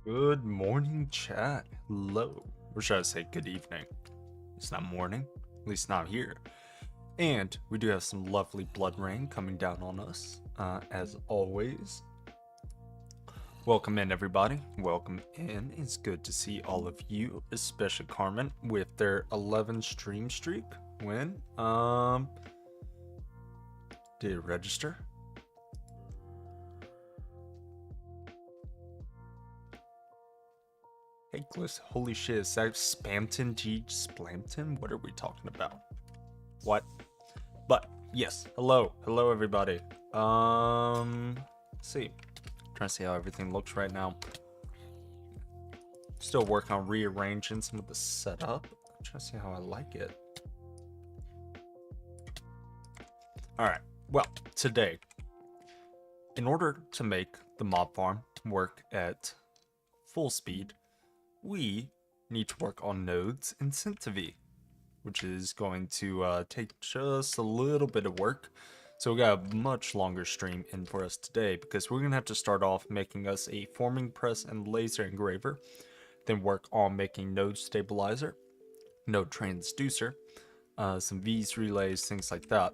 Good morning, chat. Hello. Or should I say good evening? It's not morning, at least not here. And we do have some lovely blood rain coming down on us, as always. Welcome in, everybody. Welcome in. It's good to see all of you, especially Carmen with their 11 stream streak. When? Did it register? Hey, Gliss, holy shit, is that Spamton G Splamton? What are we talking about? What? But, yes, hello everybody. Let's see. Trying to see how everything looks right now. Still working on rearranging some of the setup. Trying to see how I like it. Alright, well, today, in order to make the mob farm work at full speed, we need to work on nodes in Centivis, which is going to take just a little bit of work. So we got a much longer stream in for us today because we're going to have to start off making us a forming press and laser engraver, then work on making node stabilizer, node transducer, some V's relays, things like that.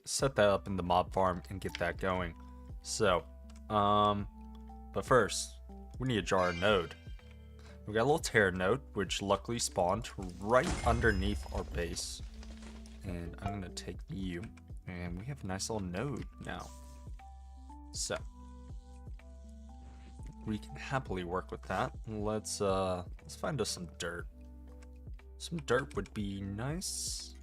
Set that up in the mob farm and get that going. So, but first, we need to jar a node. We got a little terror node, which luckily spawned right underneath our base. And I'm gonna take you, and we have a nice little node now. So we can happily work with that. Let's find us some dirt. Some dirt would be nice.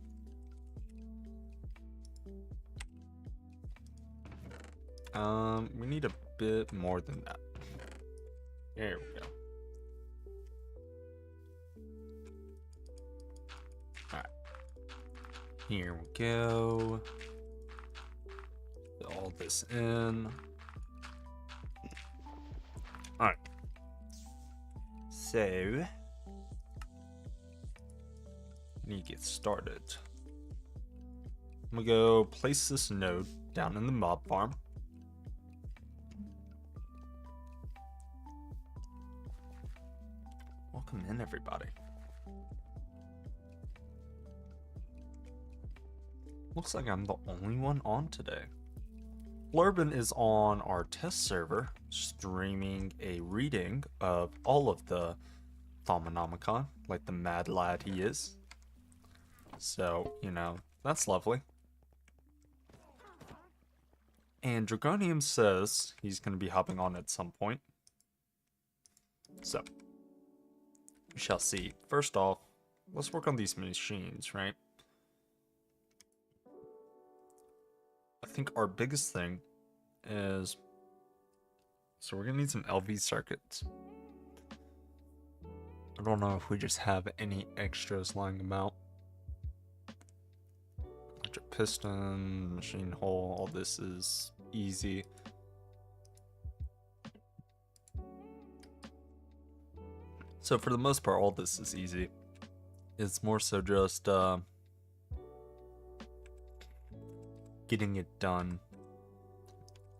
We need a bit more than that. There we go. Here we go. Put all this in. Alright. So, need to get started. I'm gonna go place this node down in the mob farm. Welcome in, everybody. Looks like I'm the only one on today. Flurben is on our test server, streaming a reading of all of the Thaumonomicon, like the mad lad he is. So, you know, that's lovely. And Dragonium says he's going to be hopping on at some point. So, we shall see. First off, let's work on these machines, right? I think our biggest thing is, so we're gonna need some LV circuits. I don't know if we just have any extras lying about. Electric piston, machine hole, all this is easy. So for the most part, all this is easy. It's more so just getting it done.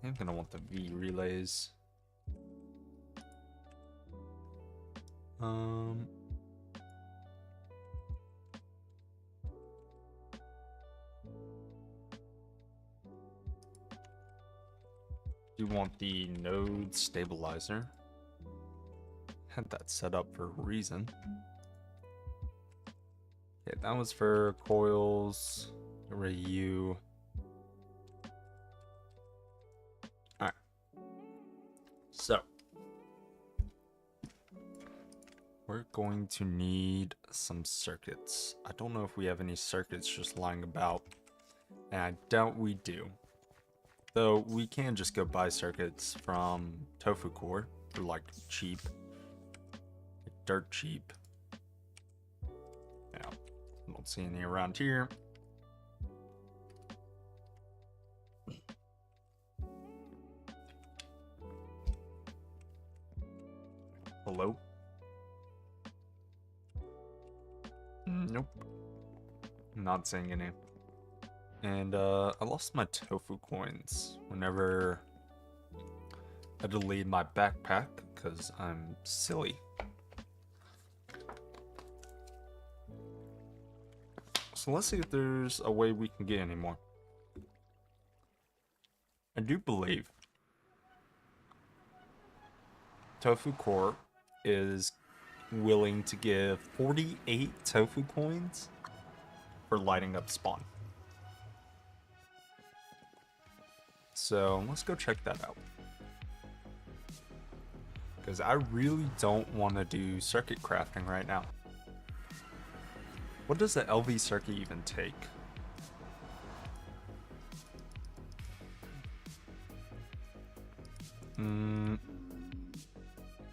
I'm gonna want the V relays. You want the node stabilizer. Had that set up for a reason. Yeah, that was for coils. Get rid of you. Alright. So we're going to need some circuits. I don't know if we have any circuits just lying about. And I doubt we do. Though we can just go buy circuits from Tofu Core for like cheap. Like dirt cheap. Yeah, I don't see any around here. Hello? Nope. Not seeing any. And I lost my tofu coins whenever I deleted my backpack because I'm silly. So let's see if there's a way we can get any more. I do believe Tofu Corp is willing to give 48 tofu coins for lighting up spawn. So let's go check that out. Because I really don't want to do circuit crafting right now. What does the LV circuit even take?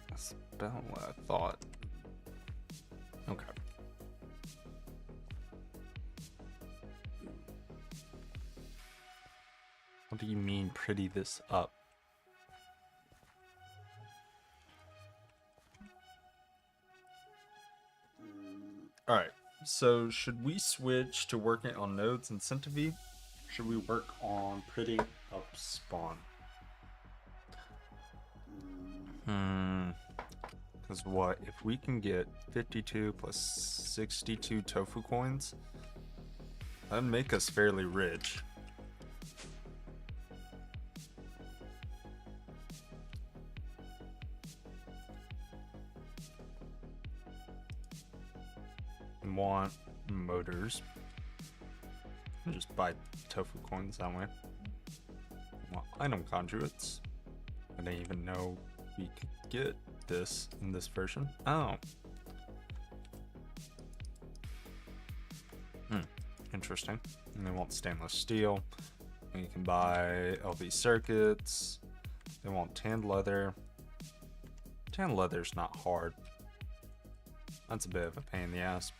That's about what I thought. Okay. What do you mean pretty this up? Alright, so should we switch to working on nodes in Centivis? Should we work on prettying up spawn? Because what, if we can get 52 plus 62 tofu coins, that'd make us fairly rich. Want motors and just buy tofu coins that way. Want item conduits. I didn't even know we could get this in this version. Oh. Interesting. And they want stainless steel. And you can buy LV circuits. They want tanned leather. Tanned leather's not hard. That's a bit of a pain in the ass.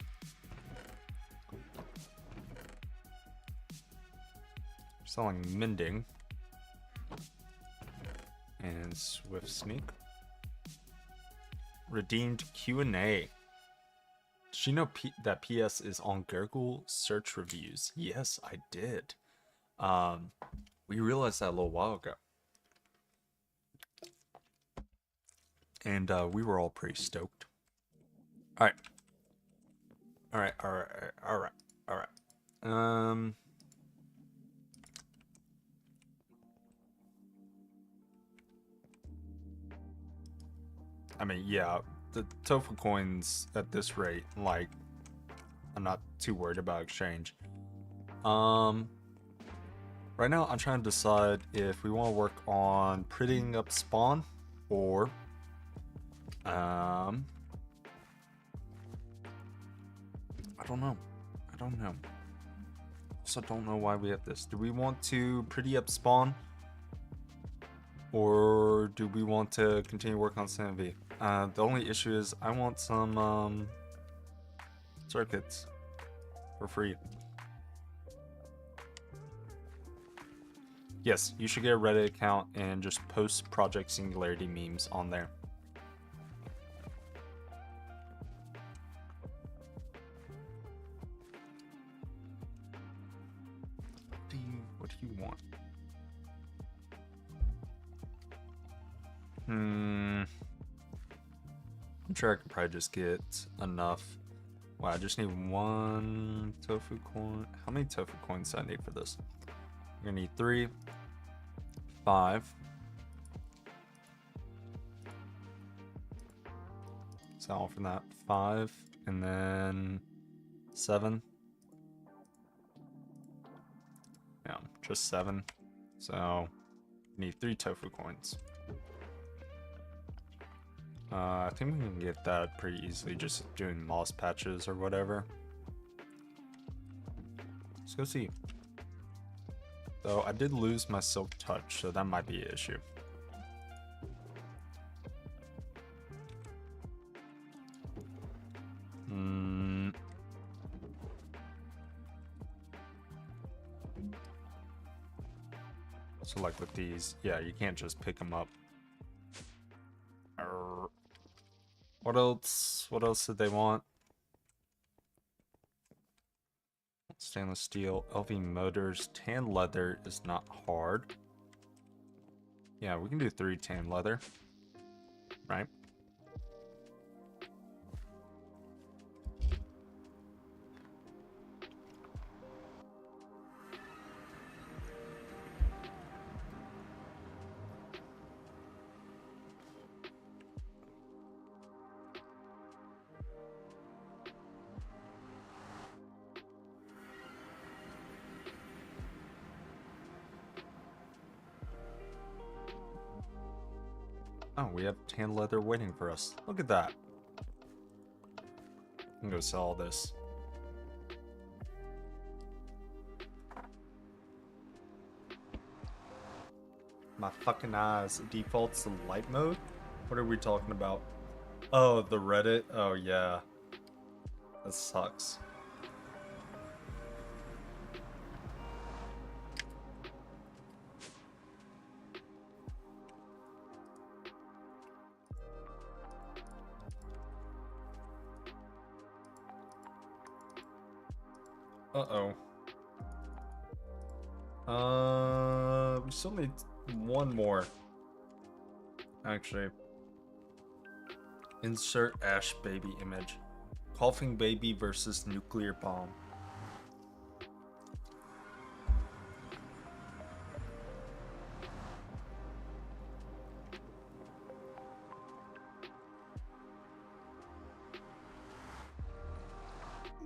Selling mending and swift sneak. Redeemed Q&A. Did you know that PS is on Google search reviews? Yes, I did. We realized that a little while ago, and we were all pretty stoked. All right. I mean, yeah, the tofu coins at this rate, like, I'm not too worried about exchange. Right now I'm trying to decide if we want to work on prettying up spawn or I don't know. Also don't know why we have this. Do we want to pretty up spawn? Or do we want to continue working on Centivis? The only issue is I want some circuits for free. Yes, you should get a Reddit account and just post Project Singularity memes on there. What do you want? I'm sure I could probably just get enough. Wow, I just need one tofu coin. How many tofu coins do I need for this? I'm gonna need 3, 5. So all from that 5, and then 7. Yeah, just 7. So need 3 tofu coins. I think we can get that pretty easily just doing moss patches or whatever. Let's go see. Though I did lose my silk touch, so that might be an issue. So like with these, yeah, you can't just pick them up. What else? What else did they want? Stainless steel, LV motors, tan leather is not hard. Yeah, we can do 3 tan leather. Right? Oh, we have tan leather waiting for us. Look at that. I'm gonna go sell all this. My fucking eyes. It defaults to light mode? What are we talking about? Oh, the Reddit? Oh, yeah. That sucks. Uh-oh. We still need one more. Actually. Insert Ash baby image. Coughing baby versus nuclear bomb.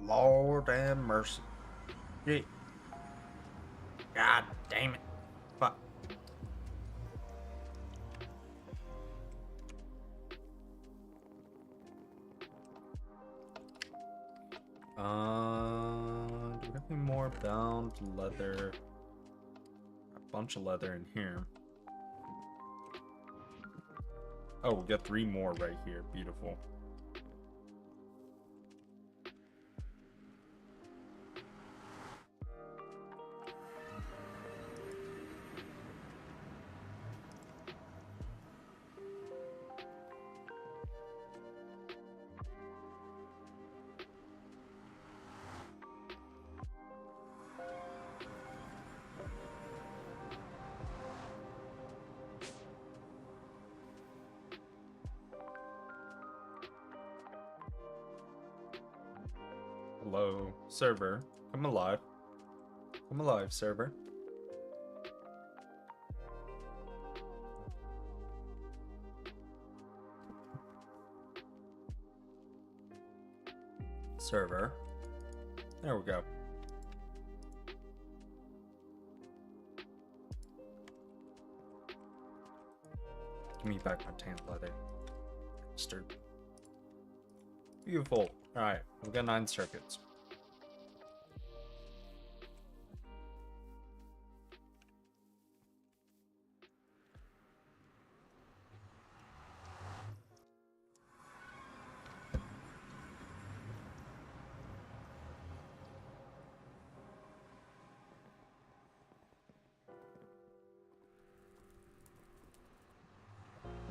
Lord have mercy. Yeah. God damn it. Fuck. Do we have any more bound leather? A bunch of leather in here. Oh, we got 3 more right here. Beautiful. Hello, server. Come alive. Come alive, server. Server. There we go. Give me back my tan leather. Bastard. Beautiful. Alright, we've got 9 circuits.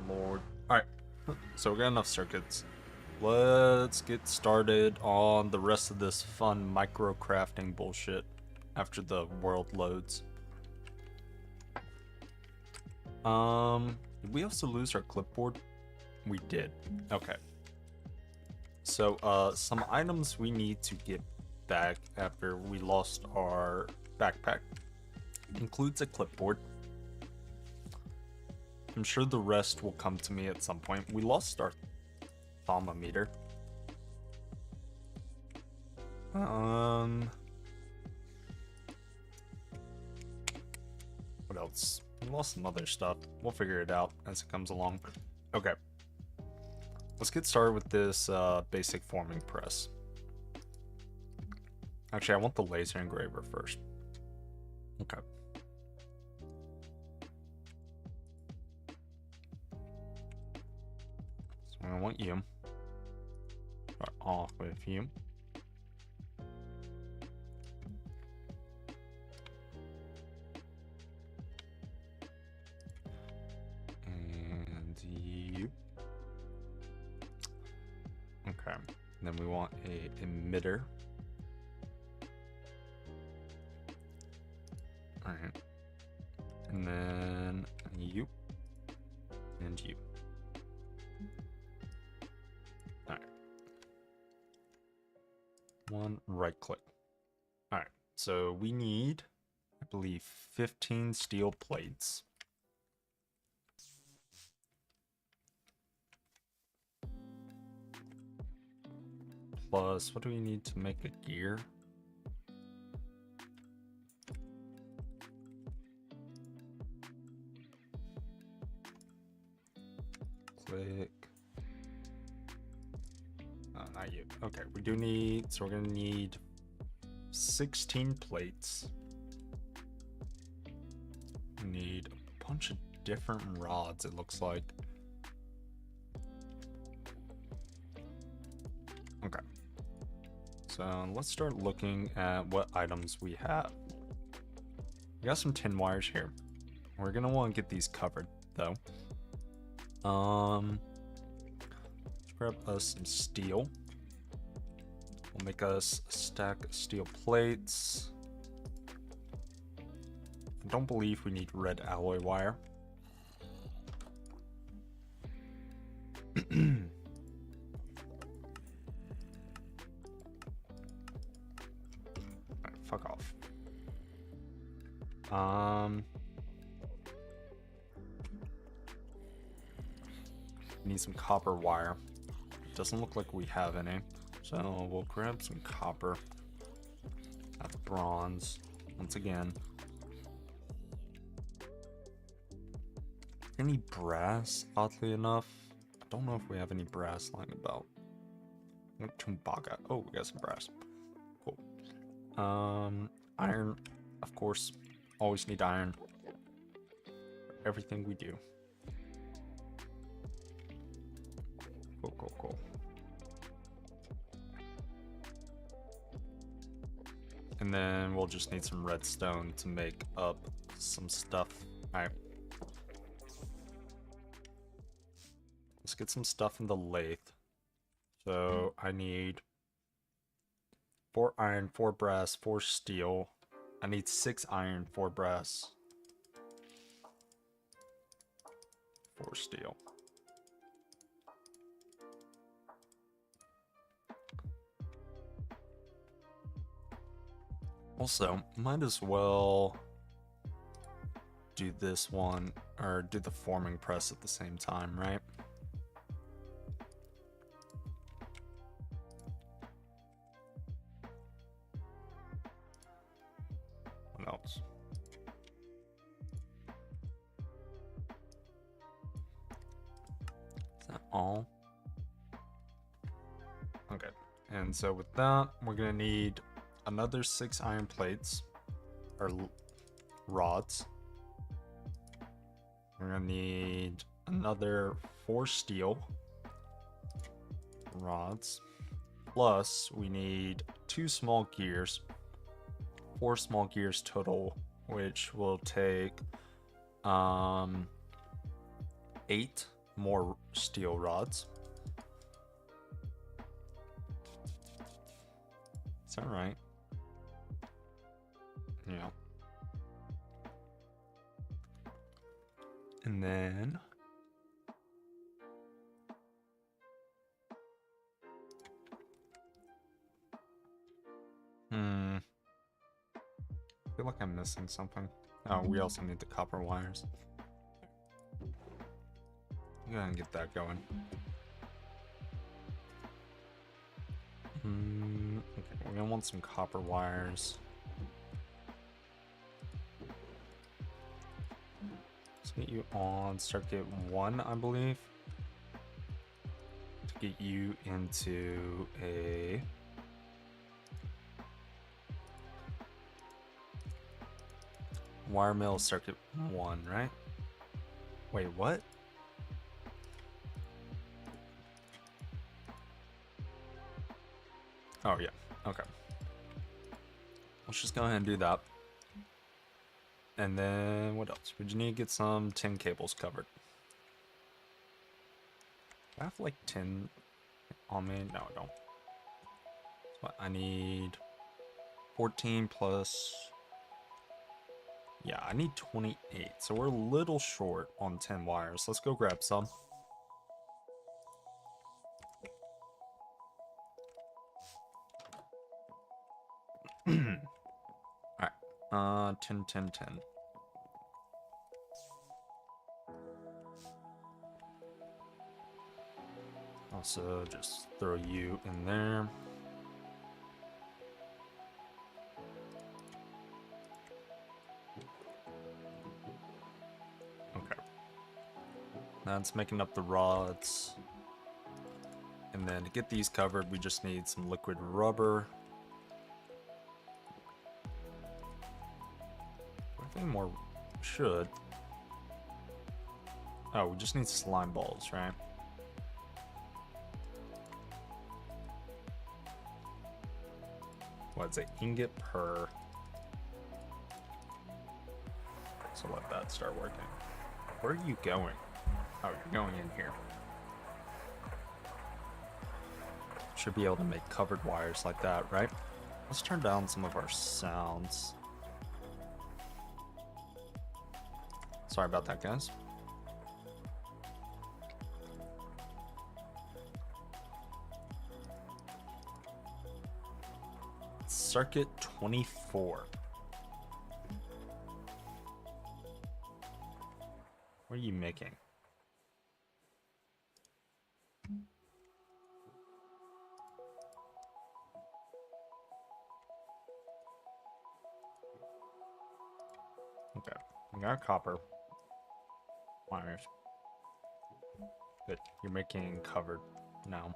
Lord. Alright, so we got enough circuits. Let's get started on the rest of this fun micro crafting bullshit after the world loads. Did we also lose our clipboard? We did. Okay. So, some items we need to get back after we lost our backpack includes a clipboard. I'm sure the rest will come to me at some point. We lost our thermometer. What else? We lost some other stuff. We'll figure it out as it comes along. Okay. Let's get started with this basic forming press. Actually, I want the laser engraver first. Okay. So I want you. Start off with you. And you. Okay. And then we want a emitter. Alright. And then you. and you. Alright. One right click. Alright, so we need, I believe, 15 steel plates. Plus, what do we need to make a gear? Click. Not you. Okay, we do need, so we're gonna need 16 plates. We need a bunch of different rods, it looks like. Okay. So let's start looking at what items we have. We got some tin wires here. We're gonna want to get these covered though. Let's grab us some steel. We'll make us a stack of steel plates. I don't believe we need red alloy wire. Alright, fuck off. Need some copper wire. Doesn't look like we have any. So we'll grab some copper. That's bronze. Once again. Any brass, oddly enough? I don't know if we have any brass lying about. Tumbaga. Oh, we got some brass. Cool. Iron, of course. Always need iron. For everything we do. Cool. And then we'll just need some redstone to make up some stuff. Alright. Let's get some stuff in the lathe. So I need 4 iron, 4 brass, 4 steel. I need 6 iron, 4 brass, 4 steel. Also, might as well do this one, or do the forming press at the same time, right? What else? Is that all? Okay, and so with that, we're gonna need another 6 iron plates, or rods. We're gonna need another 4 steel rods. Plus, we need 2 small gears. 4 small gears total, which will take 8 more steel rods. Is that right? Yeah. And then I feel like I'm missing something. Oh, we also need the copper wires. Go ahead and get that going. Okay, we're gonna want some copper wires. Let's get you on circuit 1, I believe. To get you into a wire mill circuit 1, right? Wait, what? Oh, yeah. Okay. Let's just go ahead and do that. And then what else? We just need to get some tin cables covered. Do I have like tin on me? No, I don't. So I need 14 plus Yeah, I need 28, so we're a little short on 10 wires. Let's go grab some. Alright, 10, 10, 10. Also, just throw you in there. Okay. That's making up the rods. And then to get these covered, we just need some liquid rubber. I think more should. Oh, we just need slime balls, right? What's it? Ingot per. So let that start working. Where are you going? Oh, you're going in here. Should be able to make covered wires like that, right? Let's turn down some of our sounds. Sorry about that, guys. Circuit 24. What are you making? Okay, we got copper wires. Good, you're making covered now.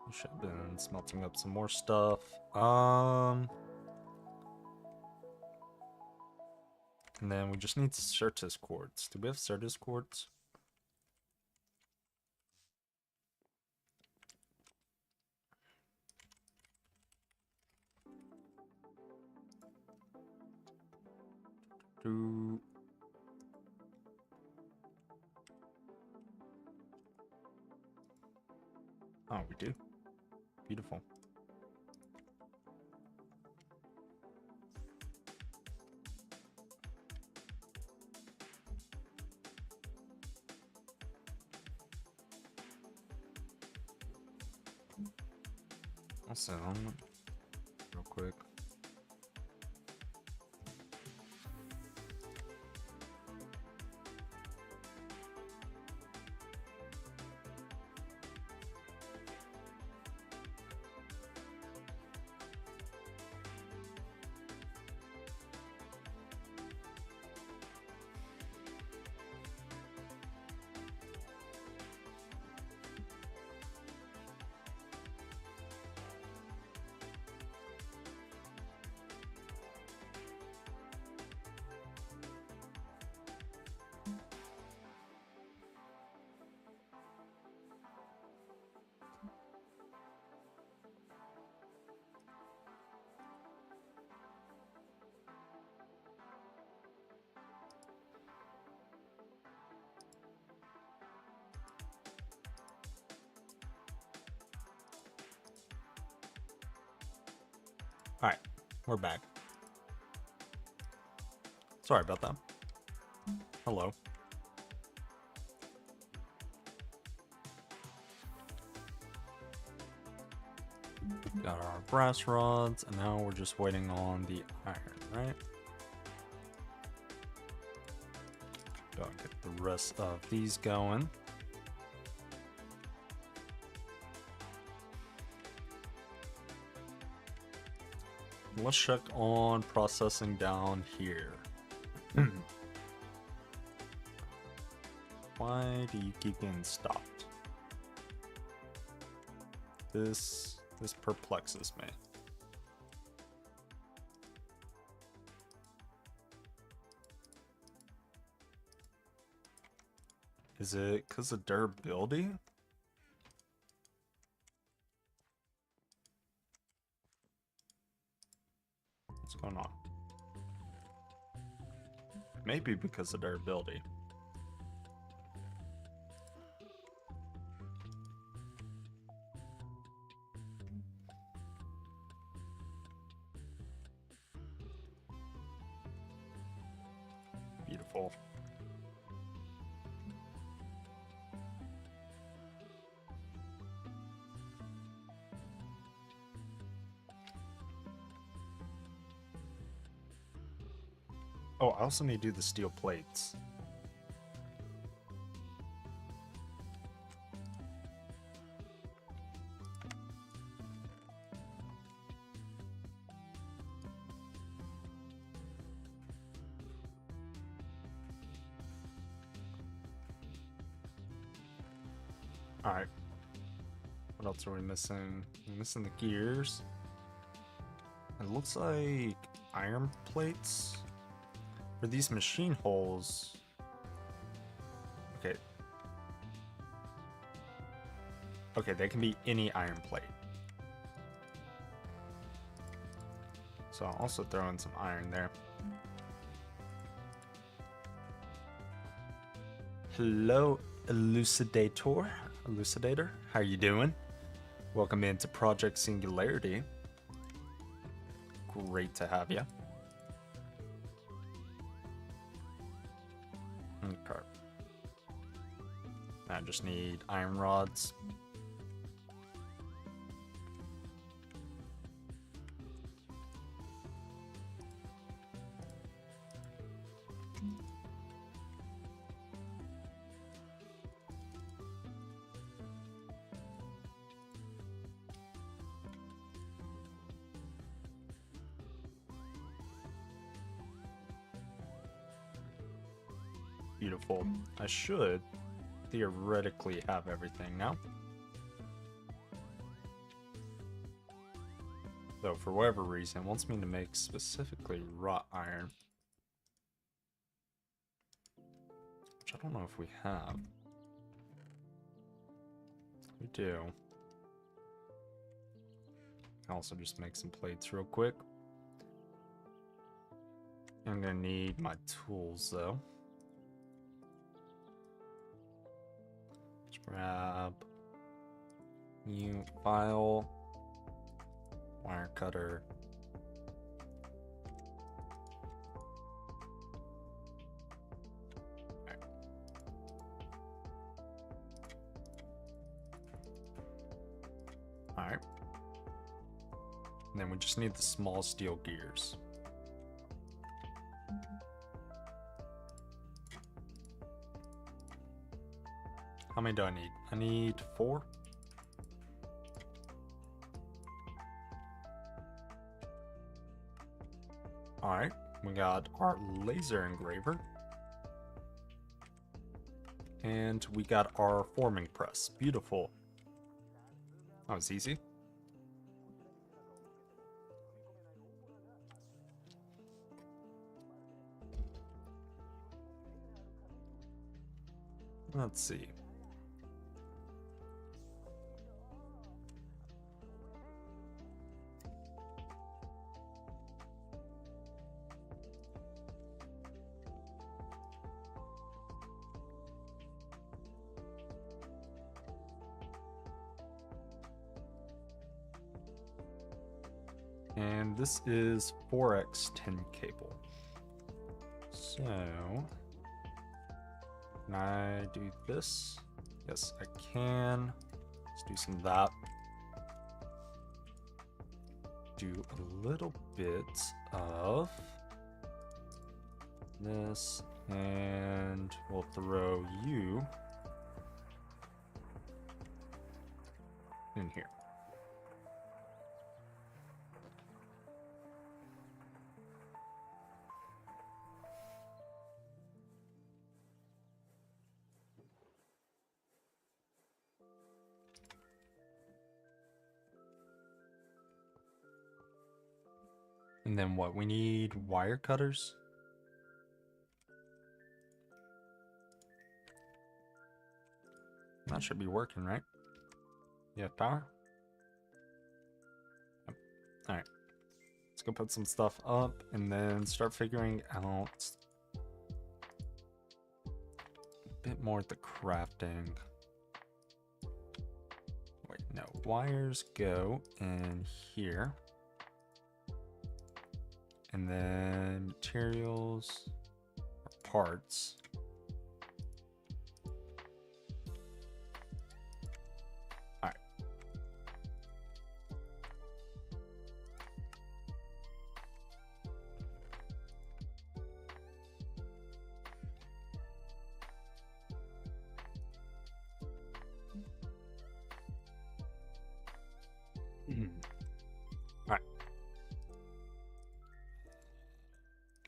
You should have been smelting up some more stuff. And then we just need Certus quartz. Do we have Certus quartz? Oh, we do. Beautiful. Also, real quick. Alright, we're back. Sorry about that. Hello. Got our brass rods, and now we're just waiting on the iron, right? Go and get the rest of these going. Let's check on processing down here. Why do you keep getting stopped? This perplexes me. Is it because of durability? What's going on? Maybe because of durability. Beautiful. Oh, I also need to do the steel plates. Alright. What else are we missing? We're missing the gears. It looks like iron plates. For these machine holes. Okay. Okay, they can be any iron plate. So I'll also throw in some iron there. Hello, Elucidator. Elucidator, how you doing? Welcome into Project Singularity. Great to have you. Okay. I just need iron rods. Beautiful. I should theoretically have everything now. Though for whatever reason, it wants me to make specifically wrought iron. Which I don't know if we have. We do. I'll also just make some plates real quick. I'm gonna need my tools though. Grab new file, wire cutter, all right. And then we just need the small steel gears. How many do I need? I need 4. Alright, we got our laser engraver. And we got our forming press. Beautiful. That was easy. Let's see. And this is 4x10 cable. So, can I do this? Yes, I can. Let's do some of that. Do a little bit of this, and we'll throw you in here. And then what? We need wire cutters. That should be working, right? Yeah, power. Yep. All right. Let's go put some stuff up and then start figuring out a bit more at the crafting. Wait, no. Wires go in here. And then materials, parts. Alright. Alright.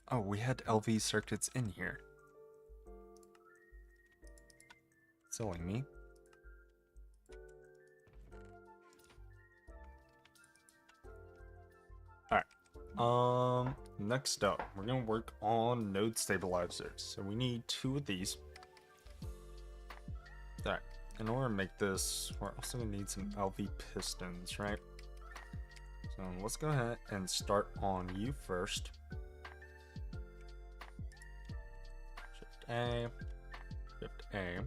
Oh, we had LV circuits in here. Silly me. Alright. Next up, we're gonna work on node stabilizers. So we need 2 of these. Alright. In order to make this, we're also gonna need some LV pistons, right? So let's go ahead and start on you first. Shift A, Shift A.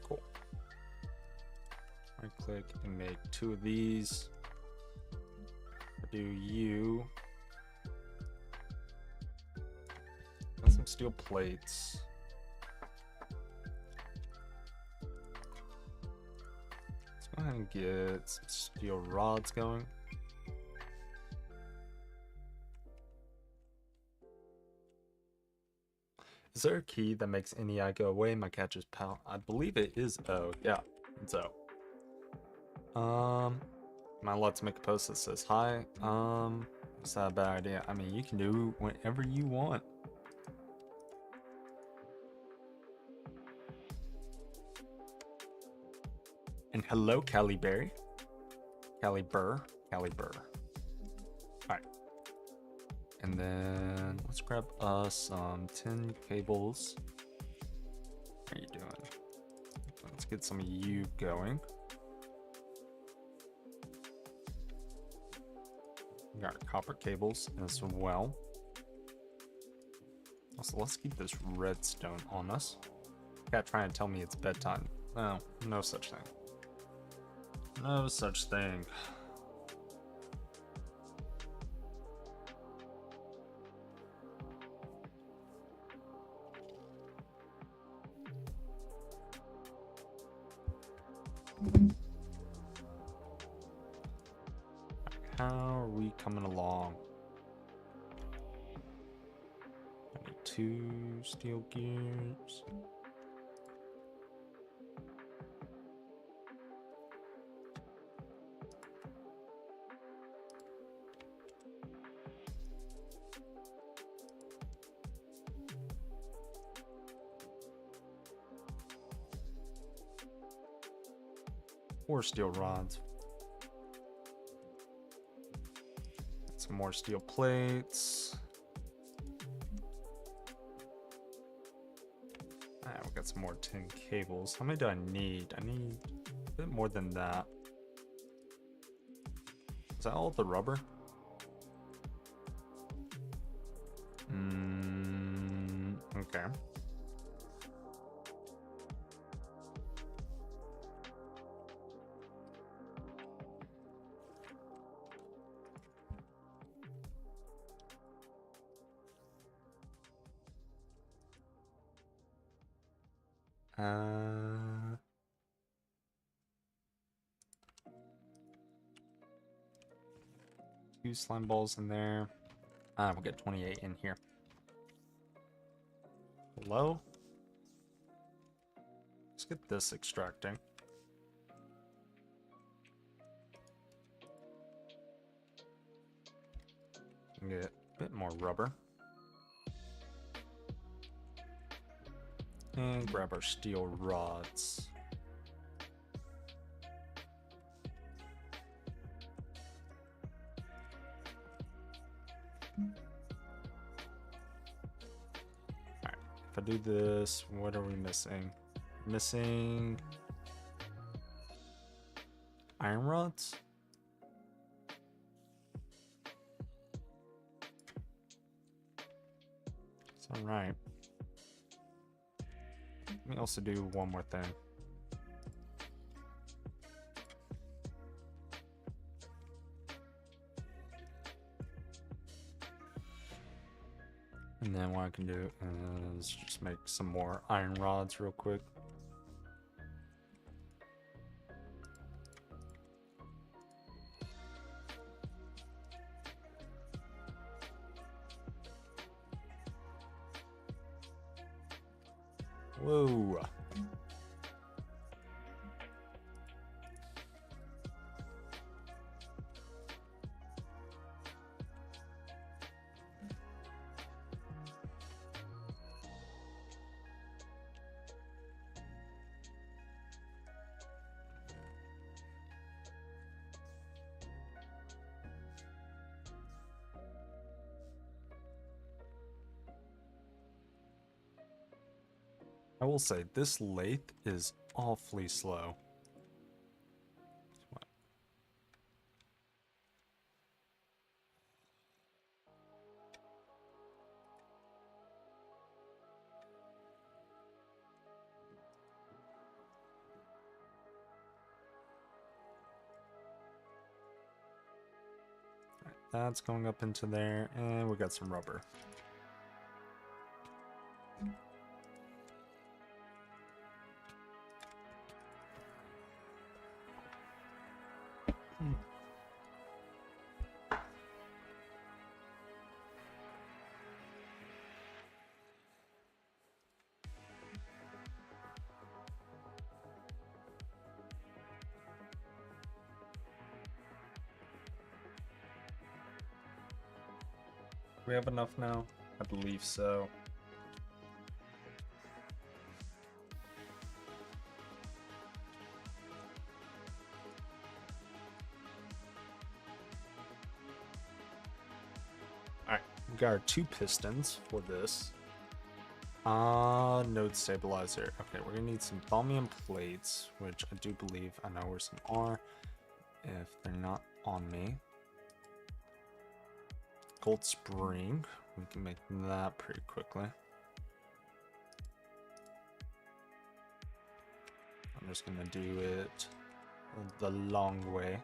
Cool. Right click and make 2 of these. Do you. Got some steel plates. Let's go ahead and get some steel rods going. Is there a key that makes any eye go away? My catch is pal. I believe it is O. Yeah, it's O. Am I allowed to make a post that says hi? Is that a bad idea? I mean, you can do whatever you want. And hello, Caliberry. Caliber. Alright. And then let's grab us some tin cables. What are you doing? Let's get some of you going. We got copper cables as well. Also, let's keep this redstone on us. Cat trying to tell me it's bedtime. No, no such thing. No such thing. How are we coming along? I need 2 steel gears. Four steel rods. Some more steel plates. Alright, we got some more tin cables. How many do I need? I need a bit more than that. Is that all the rubber? Okay. Two slime balls in there. We'll get 28 in here. Hello? Let's get this extracting. Get a bit more rubber. And grab our steel rods. Alright, if I do this, what are we missing? Missing iron rods? It's alright. Let me also do one more thing. And then what I can do is just make some more iron rods real quick. Whoa. I will say, this lathe is awfully slow. Right, that's going up into there, and we got some rubber. We have enough now? I believe so. Alright, we got our 2 pistons for this. Node stabilizer. Okay, we're gonna need some thaumium plates, which I do believe I know where some are, if they're not on me. Gold spring, we can make that pretty quickly. I'm just gonna do it the long way.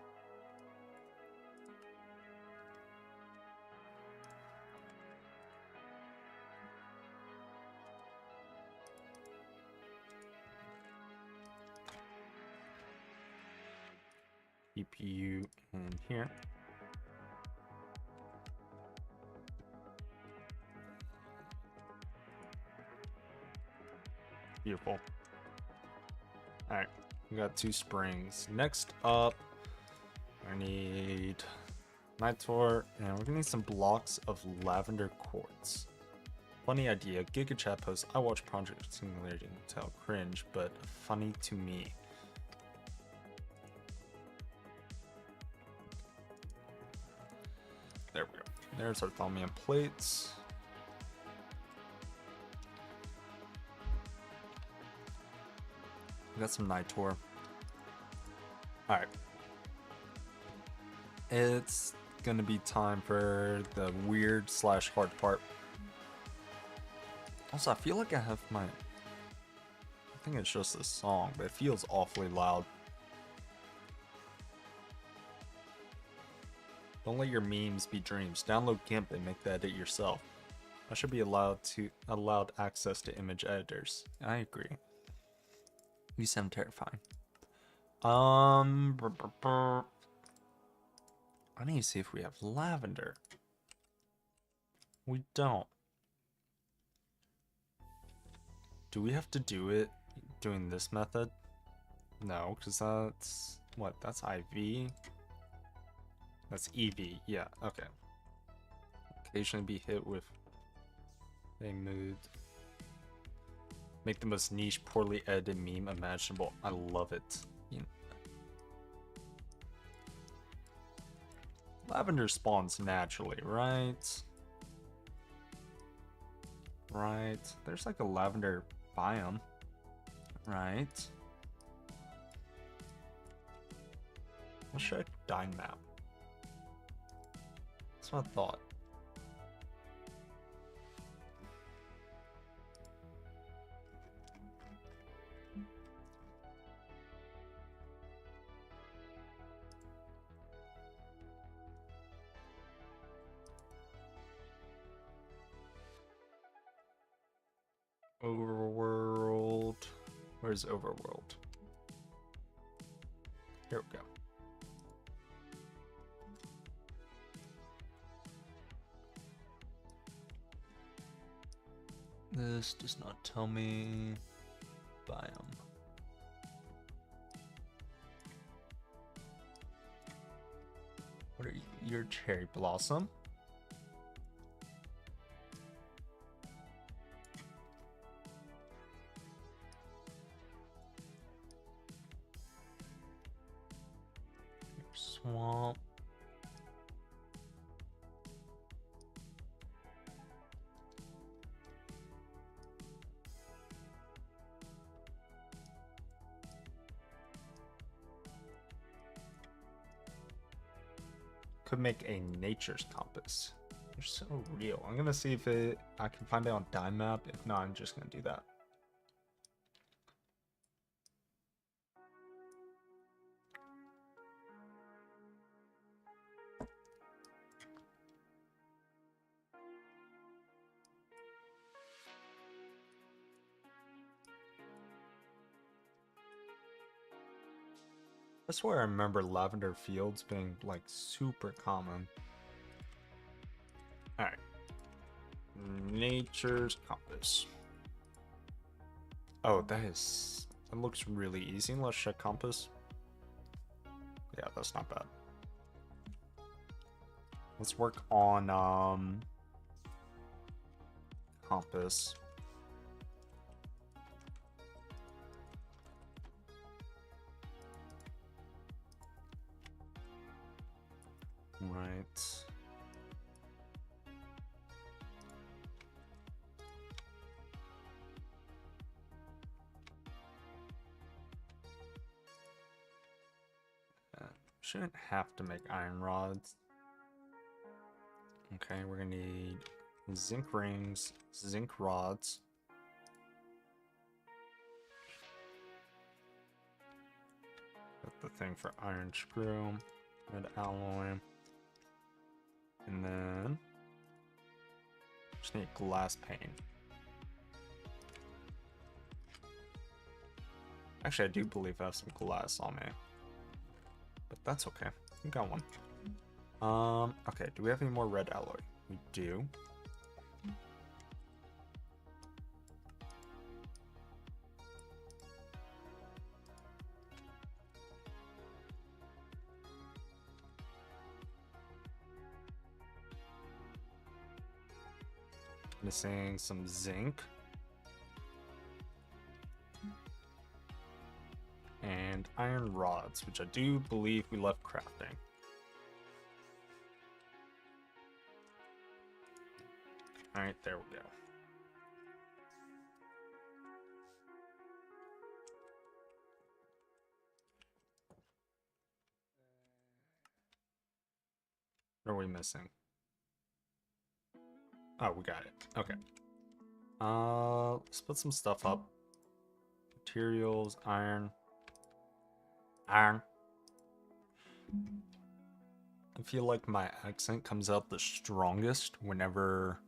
CPU in here. Beautiful. Alright, we got 2 springs. Next up, I need Nitor, and we're gonna need some blocks of lavender quartz. Funny idea, Giga Chat post, I watch Project Singularity until cringe, but funny to me. There we go. There's our thaumium plates. We got some Nitor. Alright. It's gonna be time for the weird / hard part. Also, I feel like I have my... I think it's just this song, but it feels awfully loud. Don't let your memes be dreams. Download GIMP and make the edit yourself. I should be allowed access to image editors. I agree. You sound terrifying. I need to see if we have lavender. We don't. Do we have to do it doing this method? No, because that's... what? That's IV? That's EV. Yeah, okay. Occasionally be hit with a mood. Make the most niche, poorly edited meme imaginable. I love it. You know. Lavender spawns naturally, right? Right. There's like a lavender biome. Right. Let's check Dine map. That's what I thought. Overworld. Where's Overworld? Here we go. This does not tell me biome. What are you? You're cherry blossom. Swamp. Could make a nature's compass. They're so real. I'm gonna see if I can find it on Dime Map. If not, I'm just gonna do that. I swear I remember lavender fields being like super common. Alright. Nature's compass. Oh, that looks really easy. Let's check compass. Yeah, that's not bad. Let's work on compass. Right. Shouldn't have to make iron rods. Okay, we're gonna need zinc rings, zinc rods. Got the thing for iron screw, red alloy. And then just need glass pane. Actually, I do believe I have some glass on me, but that's okay. We got one. Okay. Do we have any more red alloy? We do. Missing some zinc. And iron rods, which I do believe we left crafting. Alright, there we go. What are we missing? Oh, we got it. Okay. Let's put some stuff up. Materials, iron. Iron. I feel like my accent comes out the strongest whenever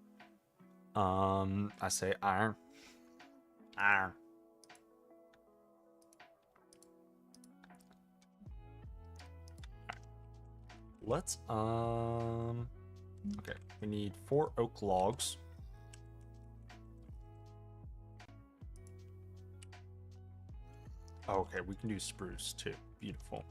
I say iron. Iron. Let's okay, we need 4 oak logs. Okay, we can do spruce too. Beautiful.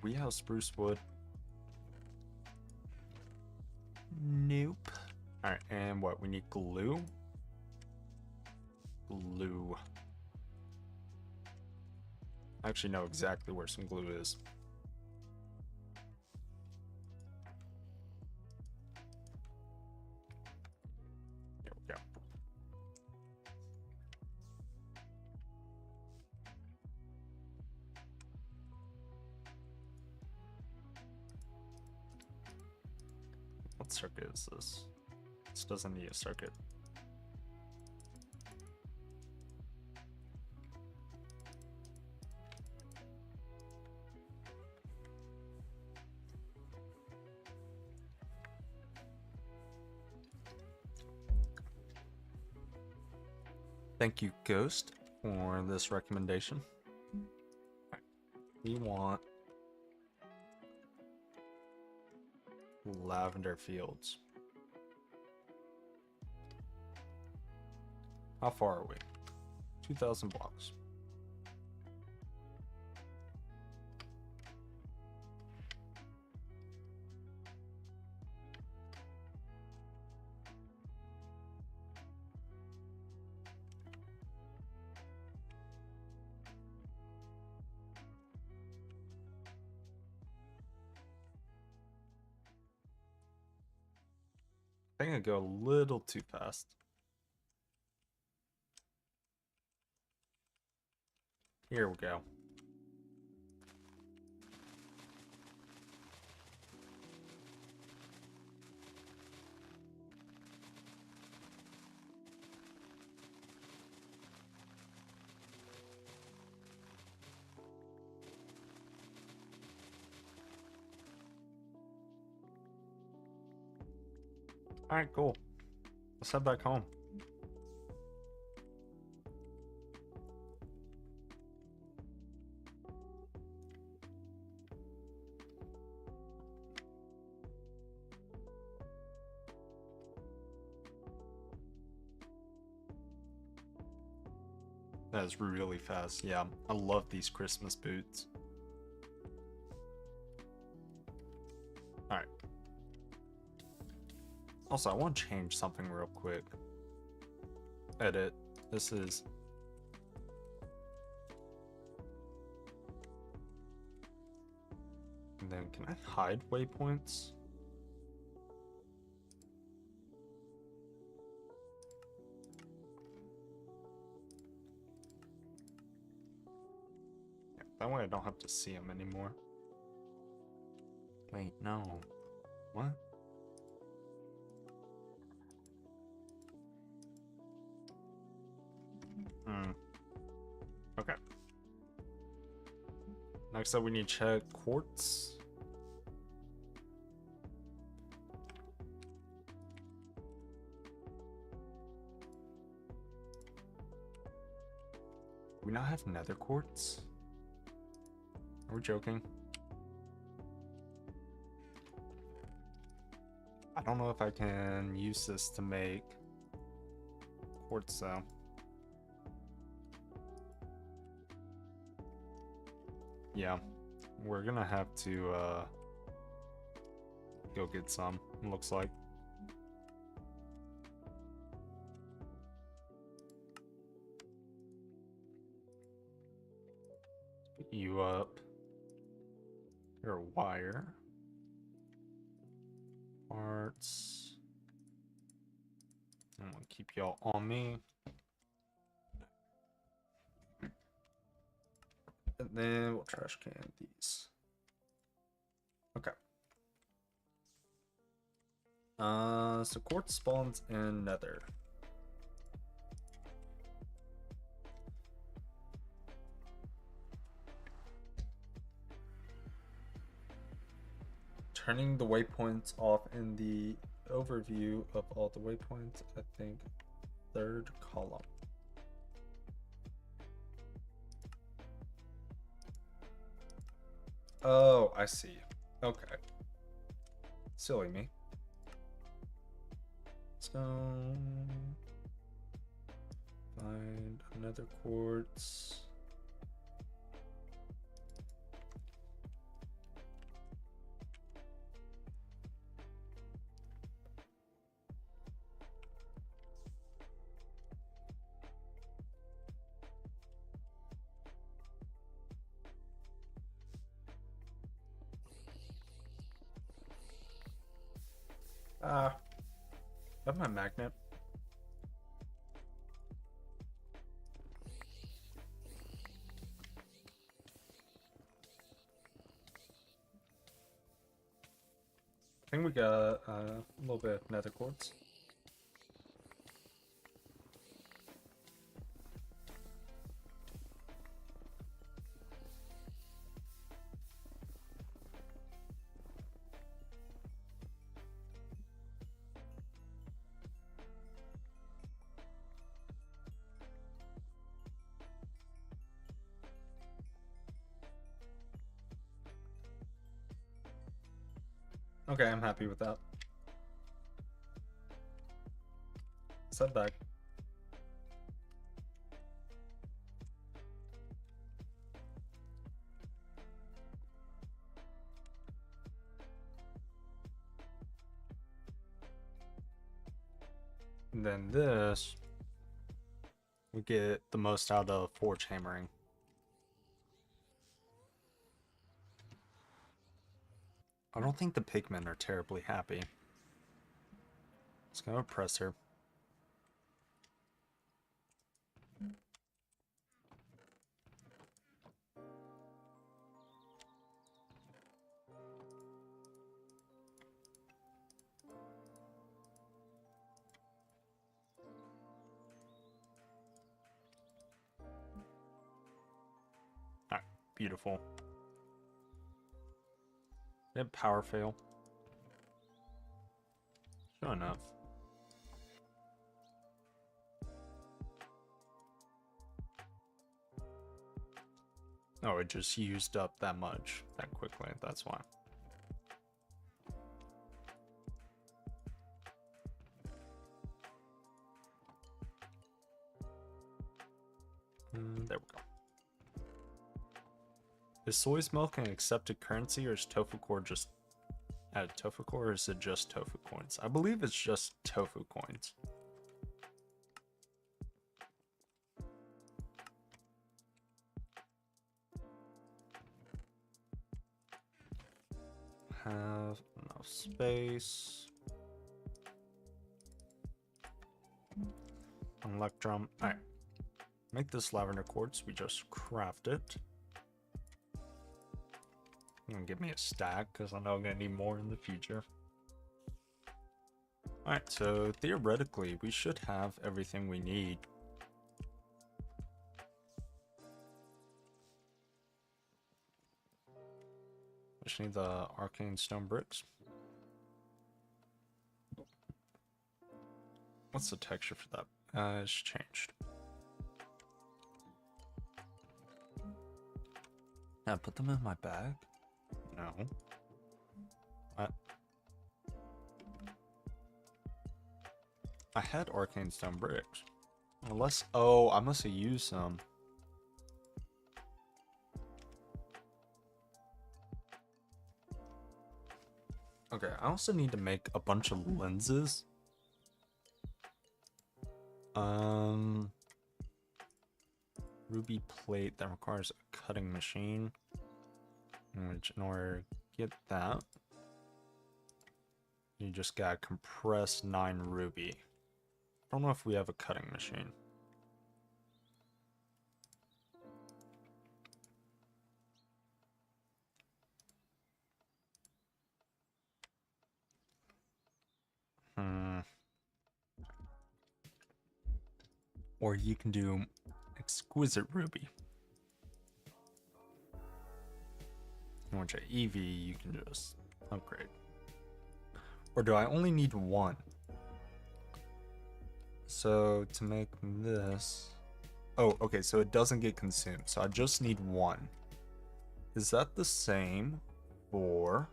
We have spruce wood. Nope. Alright, and what? We need glue? Glue. I actually know exactly where some glue is. There we go. What circuit is this? This doesn't need a circuit. Thank you, Ghost, for this recommendation. Alright, we want lavender fields. How far are we? 2,000 blocks. I think I go a little too fast. Here we go. Alright, cool. Let's head back home. That is really fast. Yeah, I love these Christmas boots. Alright. Also, I want to change something real quick. Edit. This is... And then, can I hide waypoints? Yeah, that way I don't have to see them anymore. Wait, no. What? Okay. Next up, we need to check quartz. Do we not have nether quartz? Are we joking? I don't know if I can use this to make quartz though. Yeah, we're gonna have to go get some, it looks like. Put you up. You're a wire. Parts. I'm gonna keep y'all on me. And then we'll trash can these. Okay. So quartz spawns in nether. Turning the waypoints off in the overview of all the waypoints, I think third column. Oh, I see. Okay. Silly me. Let's go find another quartz. That's my magnet. I think we got a little bit of nether quartz. Okay, I'm happy with that. Set back. And then this, we get the most out of forge hammering. I don't think the pigmen are terribly happy. Let's go oppressor. Alright, beautiful. Did power fail? Sure enough. Oh, it just used up that much that quickly, that's why. There we go. Is soy's milk an accepted currency, or is tofu core just added tofu core, or is it just tofu coins? I believe it's just tofu coins. Have enough space. Electrum. Alright. Make this lavender quartz. We just craft it. And give me a stack, because I know I'm going to need more in the future. Alright, so theoretically, we should have everything we need. Just need the arcane stone bricks. What's the texture for that? It's changed. Can I put them in my bag? No. What? I had arcane stone bricks. Unless, oh, I must have used some. Okay, I also need to make a bunch of lenses. Ruby plate that requires a cutting machine. Which, in order to get that, you just gotta compress 9 ruby. I don't know if we have a cutting machine. Or you can do exquisite ruby. Which at EV you can just upgrade. Or do I only need 1? So to make this... Oh, okay, so it doesn't get consumed. So I just need 1. Is that the same for...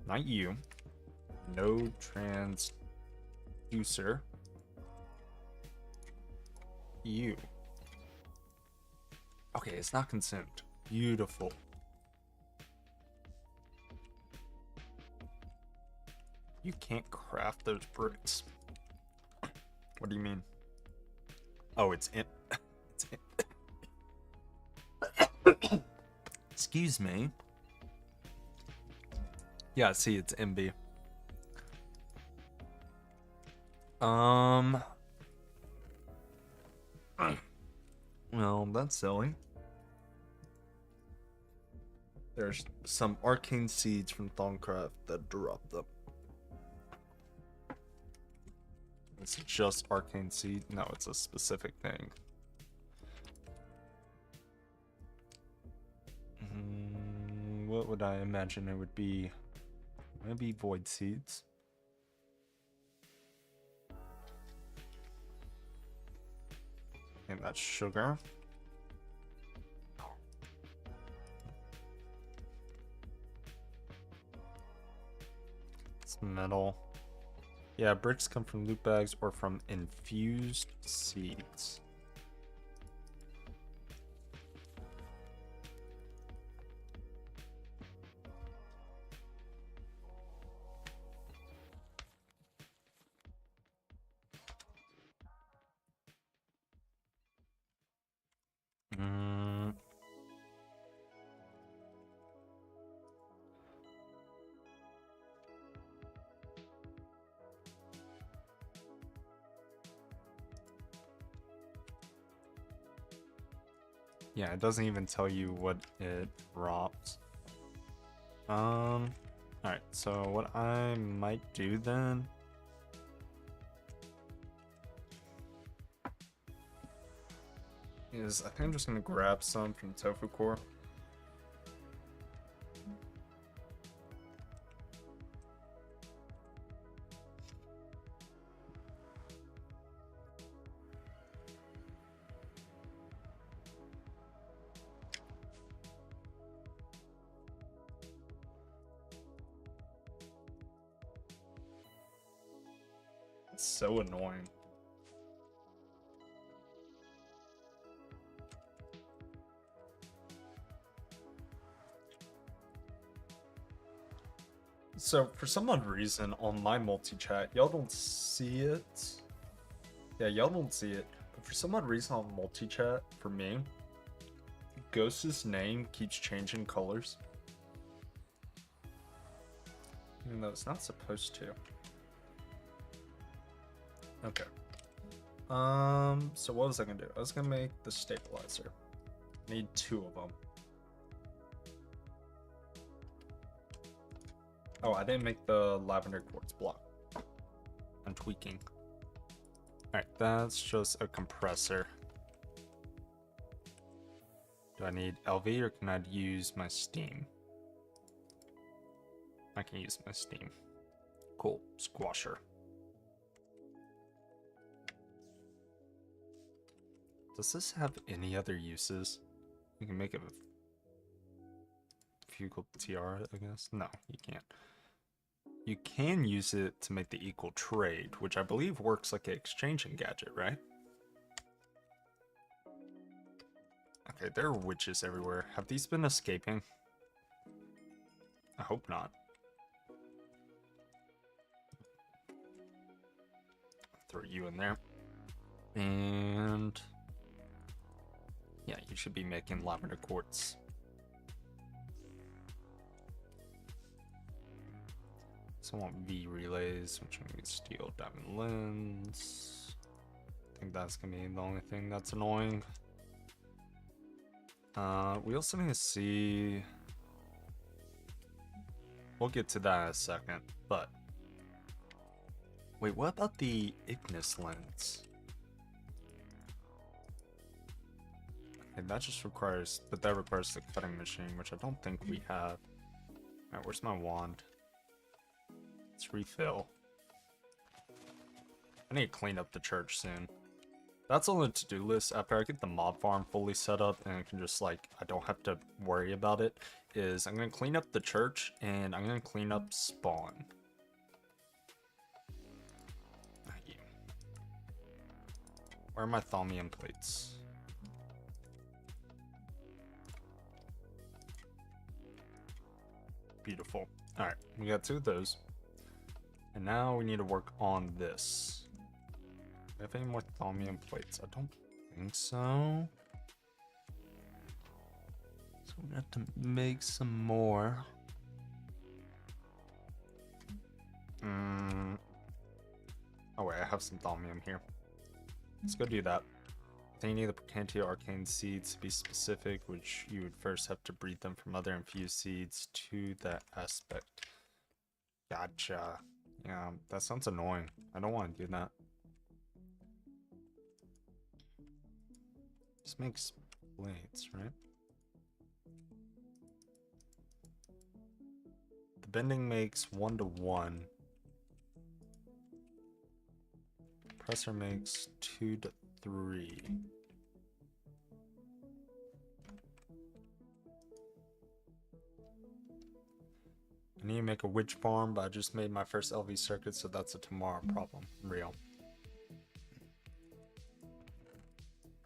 Not you. No transducer. You. Okay, it's not consumed. Beautiful. You can't craft those bricks. What do you mean? Oh, it's in. It's in. Excuse me. Yeah, see, it's MB. Well, that's silly. There's some arcane seeds from Thorncraft that drop them. It's just arcane seed? No, it's a specific thing. What would I imagine it would be? Maybe void seeds. And that's sugar. It's metal. Yeah, bricks come from loot bags or from infused seeds. Yeah, it doesn't even tell you what it drops. Alright, so what I might do then is I think I'm just gonna grab some from Tofu Core. It's so annoying. So for some odd reason on my multi-chat, y'all don't see it. Yeah, y'all don't see it. But for some odd reason on multi-chat, for me, Ghost's name keeps changing colors. Even though it's not supposed to. Okay. So what was I gonna do? I was gonna make the stabilizer. Need 2 of them. Oh, I didn't make the lavender quartz block. I'm tweaking. Alright, that's just a compressor. Do I need LV or can I use my steam? I can use my steam. Cool, squasher. Does this have any other uses? You can make it with Fugal Tiara, I guess? No, you can't. You can use it to make the equal trade, which I believe works like an exchanging gadget, right? Okay, there are witches everywhere. Have these been escaping? I hope not. Throw you in there. And yeah, you should be making lavender quartz. So I want V relays, which means steel diamond lens. I think that's gonna be the only thing that's annoying. We also need to see. We'll get to that in a second, but wait, what about the Ignis lens? Okay, that just requires, but that requires the cutting machine, which I don't think we have. Alright, where's my wand? Let's refill. I need to clean up the church soon. That's on the to-do list after I get the mob farm fully set up and I can just like, I don't have to worry about it, is I'm going to clean up the church and I'm going to clean up spawn. Not you. Where are my thaumium plates? Beautiful. Alright, we got 2 of those. And now we need to work on this. Do I have any more thaumium plates? I don't think so. So we're gonna have to make some more. Oh wait, I have some thaumium here. Let's go do that. I think you need the Procantia arcane seeds to be specific, which you would first have to breed them from other infused seeds to that aspect. Gotcha. Yeah, that sounds annoying. I don't want to do that. Just makes blades, right? The bending makes 1-to-1. Compressor makes 2-to-3. I need to make a witch farm, but I just made my first LV circuit, so that's a tomorrow problem. Real.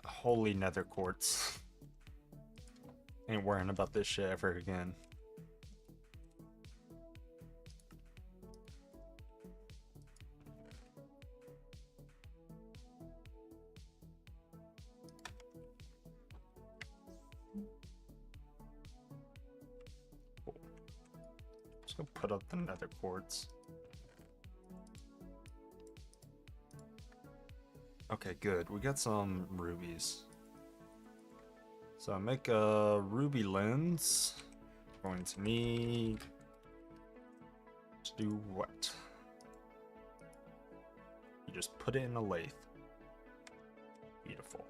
Holy nether quartz. Ain't worrying about this shit ever again. Just go put up the nether quartz. Okay, good. We got some rubies. So I make a ruby lens. Going to need to do what? You just put it in a lathe. Beautiful.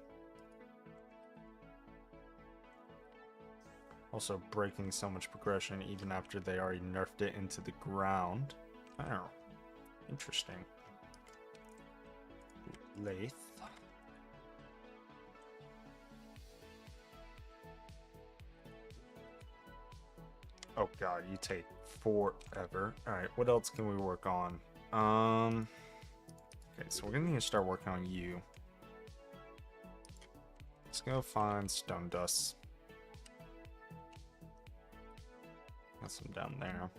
Also breaking so much progression even after they already nerfed it into the ground. Oh, interesting. Lathe. Oh god, you take forever. Alright, what else can we work on? Okay, so we're gonna need to start working on you. Let's go find stone dust. Got some down there.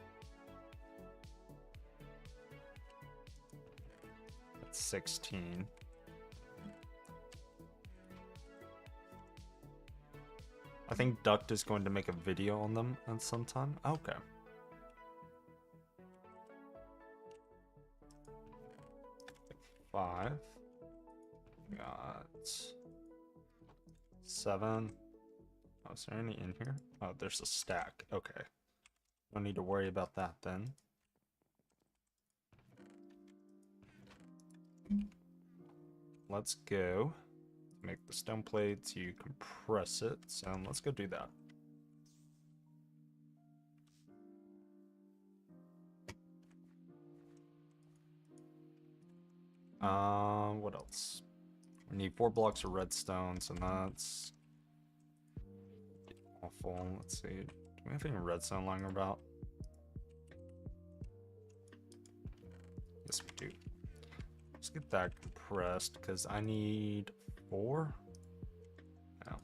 That's 16. I think Duct is going to make a video on them at some time. Okay. Five. Got 7. Oh, is there any in here? Oh, there's a stack. Okay. Don't need to worry about that then. Let's go. Make the stone plates, you compress it, so let's go do that. What else? We need 4 blocks of redstone, so that's awful. Let's see. Do we have any redstone lying about? Yes, we do. Let's get that compressed because I need 4. Oh.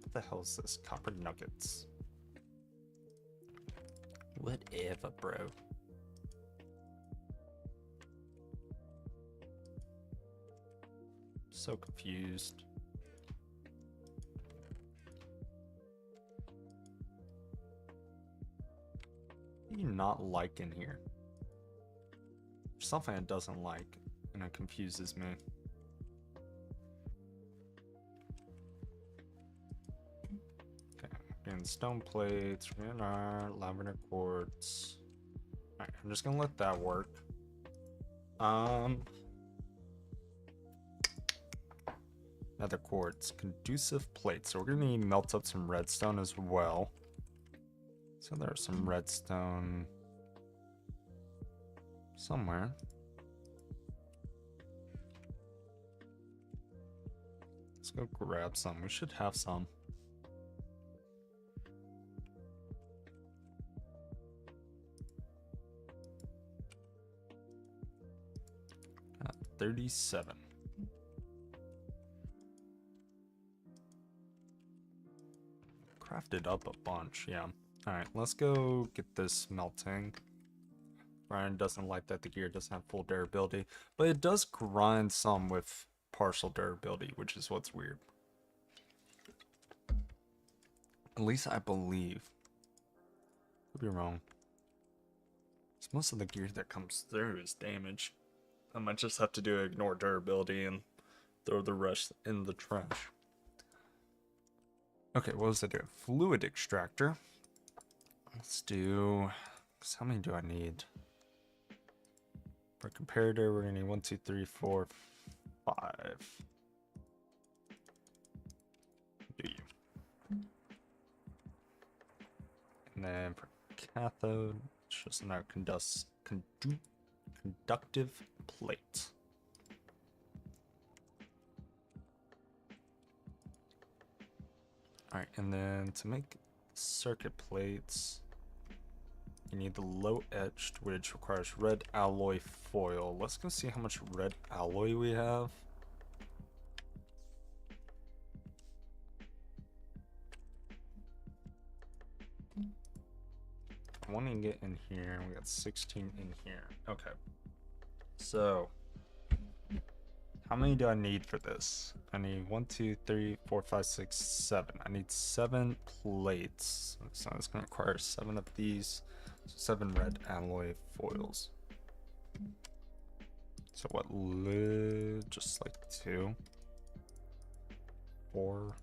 What the hell is this? Copper nuggets. Whatever, bro. So confused. What do you not like in here? There's something it doesn't like, and it confuses me. Okay, we're getting stone plates, we're getting our lavender quartz. Alright, I'm just gonna let that work. Nether quartz, conducive plates. So we're gonna need to melt up some redstone as well. So there's some redstone somewhere. Let's go grab some. We should have some. 37. Crafted up a bunch, yeah. Alright, let's go get this melting. Brian doesn't like that the gear doesn't have full durability, but it does grind some with partial durability, which is what's weird. At least I believe. Could be wrong. So most of the gear that comes through is damage. I might just have to do ignore durability and throw the rest in the trash. Okay, what was I doing? Fluid extractor. Let's do... how many do I need? For comparator, we're gonna need 1, 2, 3, 4, 5. Do you? And then for cathode, it's just another conductive plate. Alright, and then to make circuit plates. You need the low etched, which requires red alloy foil. Let's go see how much red alloy we have. I want to get in here. We got 16 in here. Okay. So, how many do I need for this? I need 1, 2, 3, 4, 5, 6, 7. I need 7 plates. So it's going to require 7 of these. So 7 red alloy foils. So what? Just like 2. 4.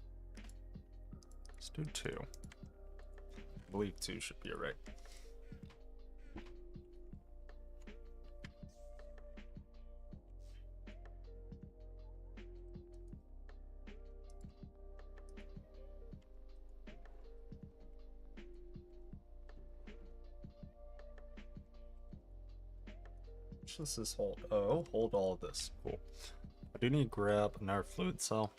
Let's do 2. I believe 2 should be alright. Does this hold? Oh, hold all of this. Cool. I do need to grab another fluid cell.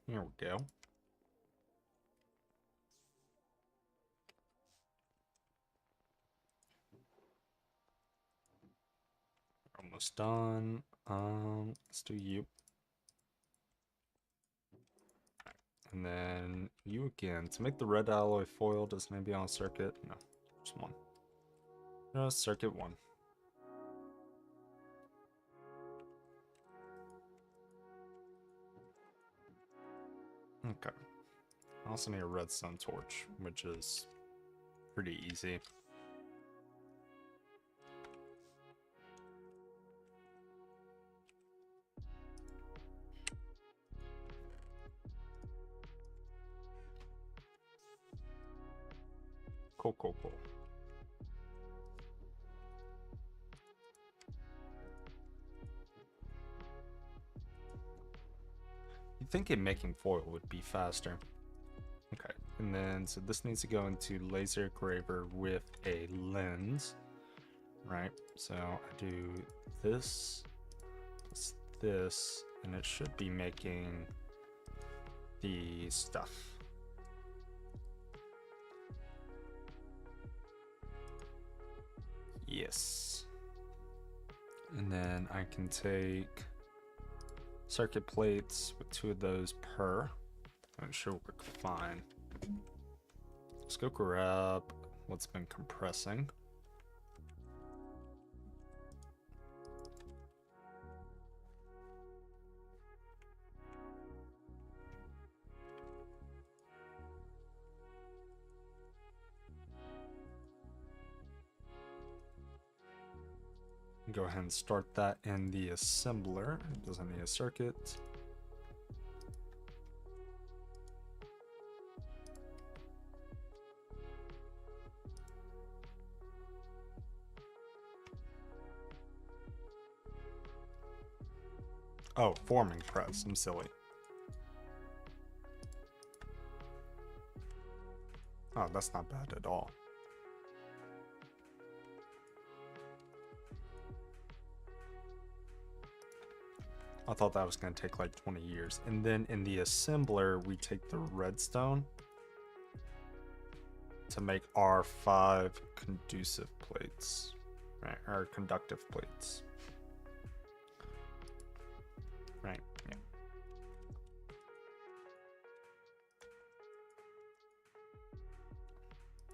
Here we go. Almost done. Let's do you. And then you again. To make the red alloy foil, does it maybe on a circuit? No, just 1. No, circuit 1. Okay. I also need a redstone torch, which is pretty easy. Cool, cool, cool. You'd think it making foil would be faster. Okay, and then so this needs to go into laser engraver with a lens, right? So I do this, this, and it should be making the stuff. Yes. And then I can take circuit plates with 2 of those per. That should work fine. Let's go grab what's been compressing. Go ahead and start that in the assembler. It doesn't need a circuit. Oh, forming press. I'm silly. Oh, that's not bad at all. I thought that was going to take like 20 years. And then in the assembler, we take the redstone to make our 5 conducive plates, right? Or conductive plates. Right, yeah.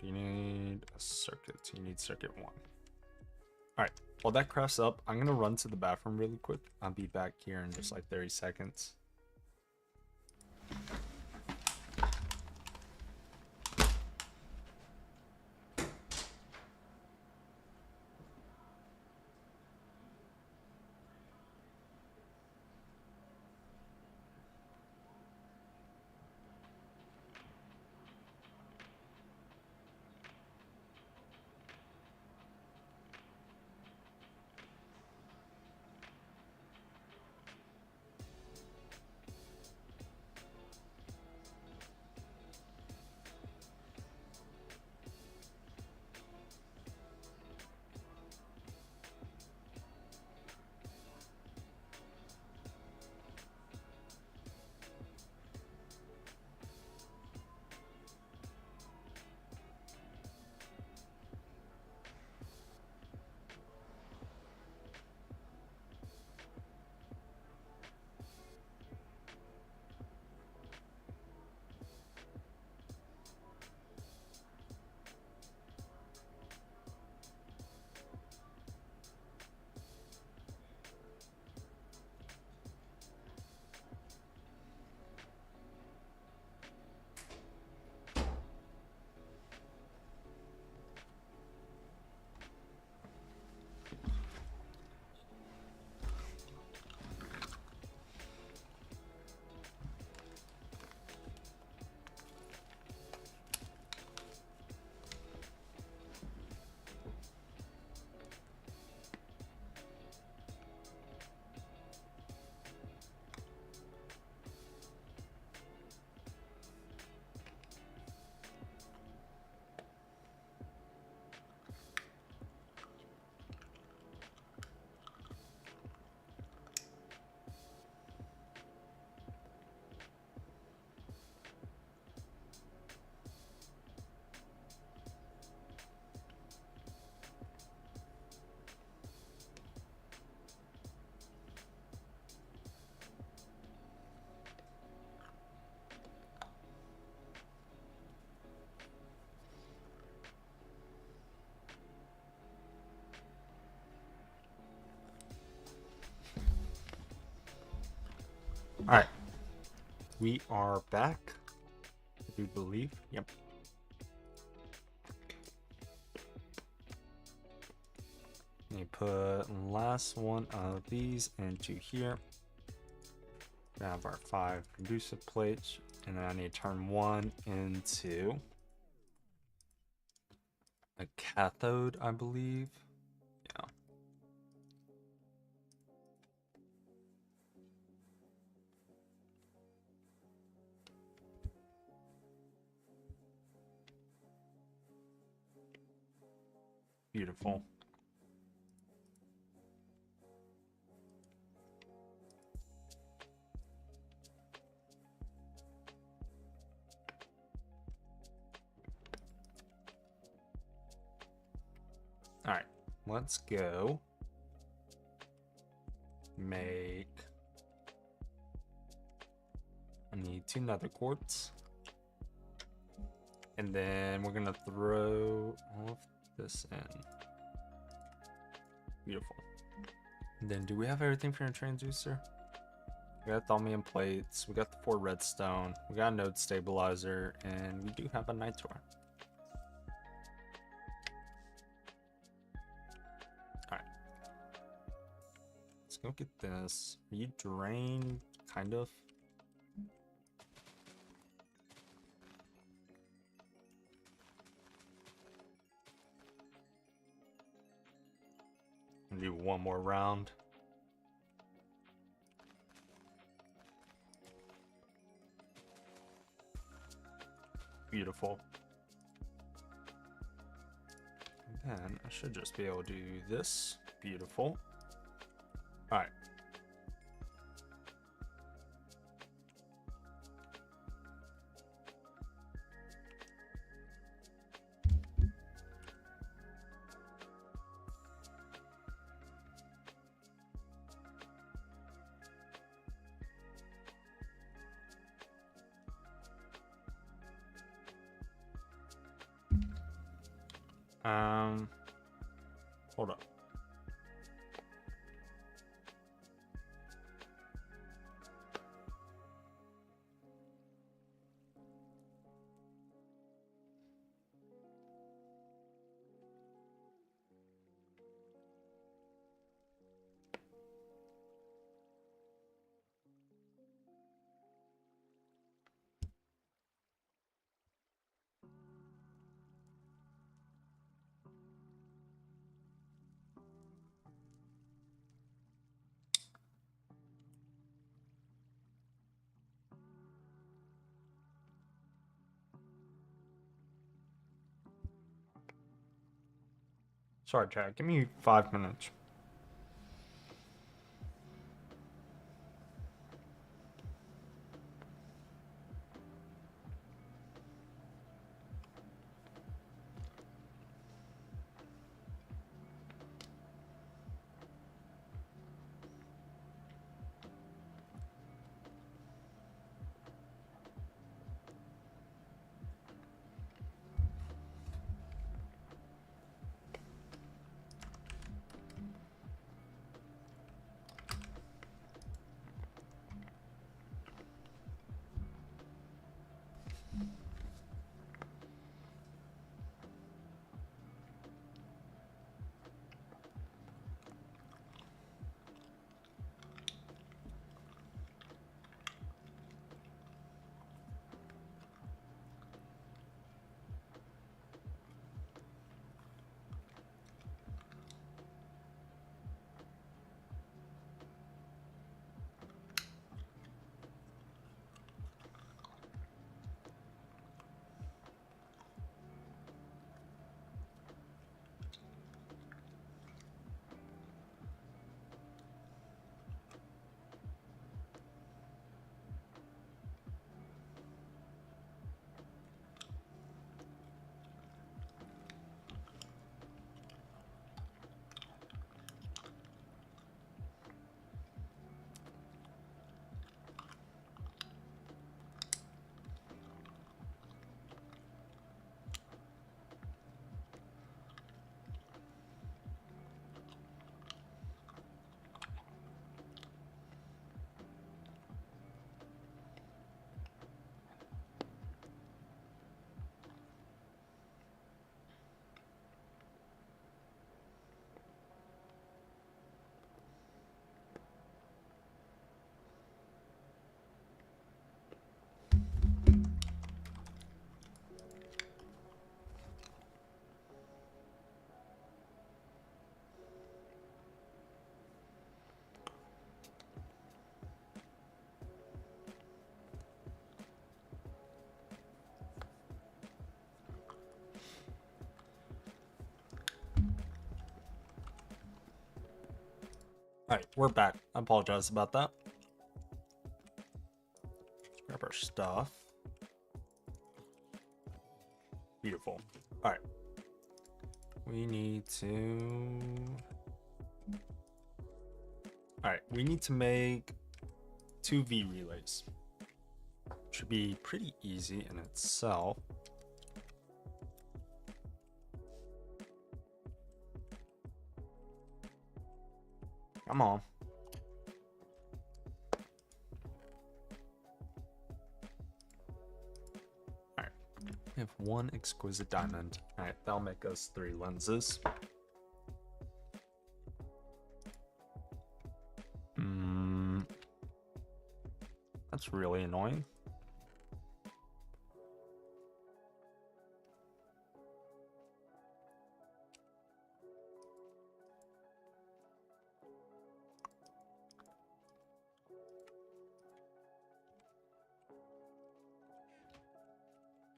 You need a circuit. You need circuit 1. Alright, while that crafts up, I'm going to run to the bathroom really quick. I'll be back here in just like 30 seconds. Alright. We are back. I do believe. Yep. Let me put last one of these into here. We have our 5 conducive plates, and then I need to turn one into a cathode, I believe. Yeah. Beautiful. Alright, let's go make... I need 2 nether quartz. And then we're gonna throw all of this in. Beautiful. And then do we have everything for a transducer? We got thaumium plates, we got the 4 redstone, we got a node stabilizer, and we do have a night tour. Alright. Let's go get this. Are you drained? Kind of. Do one more round. Beautiful. And then I should just be able to do this. Beautiful. All right. Hold up. Sorry, chat. Give me 5 minutes. Alright, we're back. I apologize about that. Let's grab our stuff. Beautiful. Alright. We need to... Alright, we need to make 2 V relays. Should be pretty easy in itself. Come on. Alright. We have 1 exquisite diamond. Alright, that'll make us 3 lenses. That's really annoying.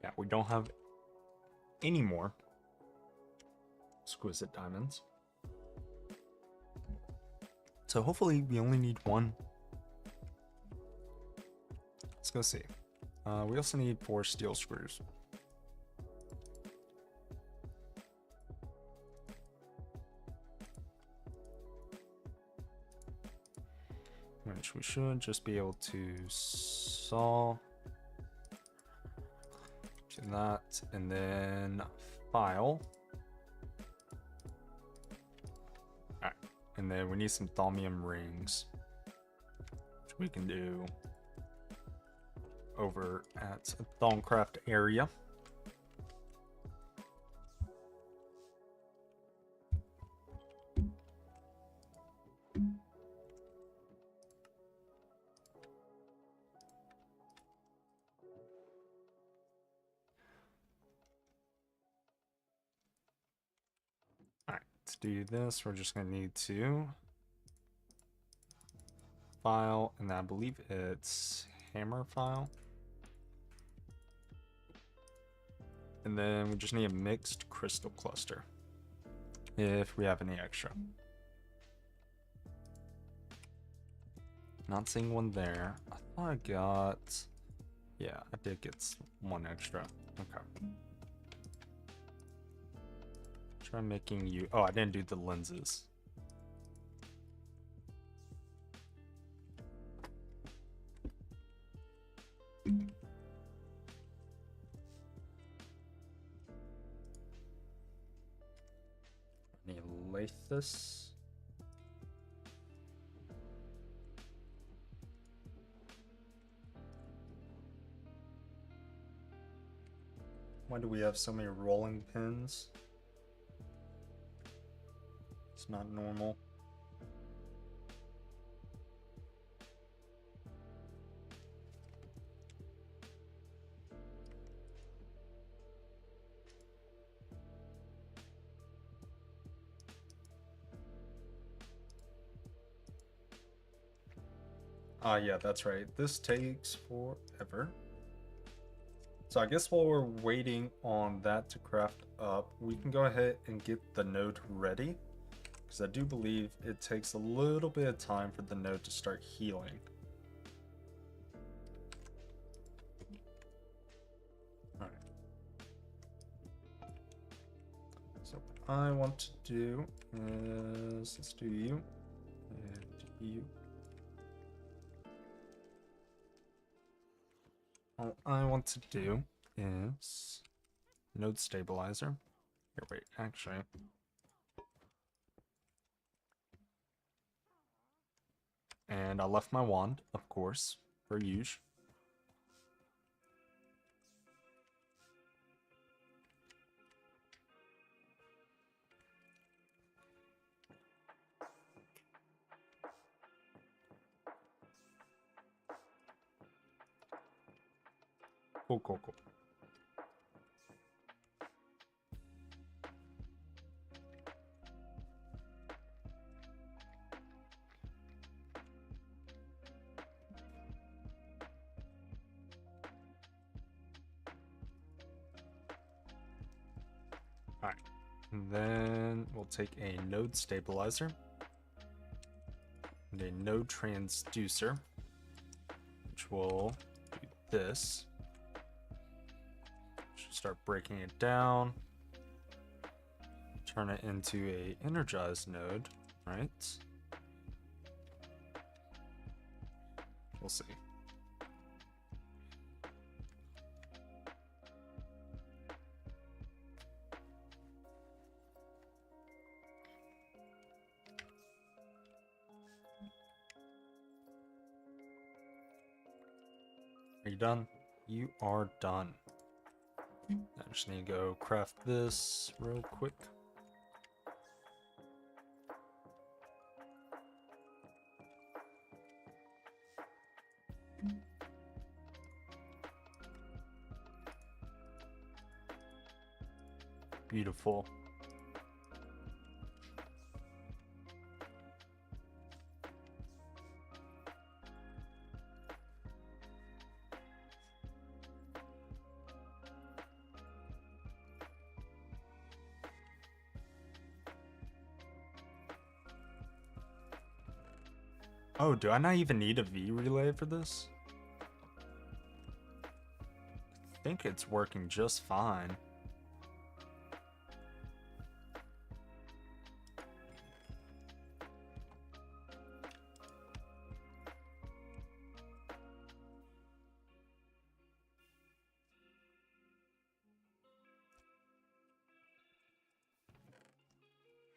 Yeah, we don't have any more exquisite diamonds. So hopefully we only need 1. Let's go see. We also need 4 steel screws. Which we should just be able to saw to that and then file. Alright, and then we need some thaumium rings, which we can do over at Thaumcraft area. Alright, to do this, we're just going to need to file, and I believe it's hammer file. And then we just need a mixed crystal cluster, if we have any extra. Not seeing one there. I thought I got... Yeah, I did get 1 extra. Okay. Try making you... Oh, I didn't do the lenses. Lathis. Why do we have so many rolling pins? It's not normal. Yeah, that's right. This takes forever. So I guess while we're waiting on that to craft up, we can go ahead and get the node ready, because I do believe it takes a little bit of time for the node to start healing. Alright. So what I want to do is, let's do you and you. All I want to do is node stabilizer. Here, wait, actually. And I left my wand, of course, per usual. Cool, cool, cool. All right, and then we'll take a node stabilizer. and a node transducer, which will do this. Should start breaking it down, turn it into a energized node, right? We'll see. Are you done? You are done. I just need to go craft this real quick. Beautiful. Oh, do I not even need a V relay for this? I think it's working just fine.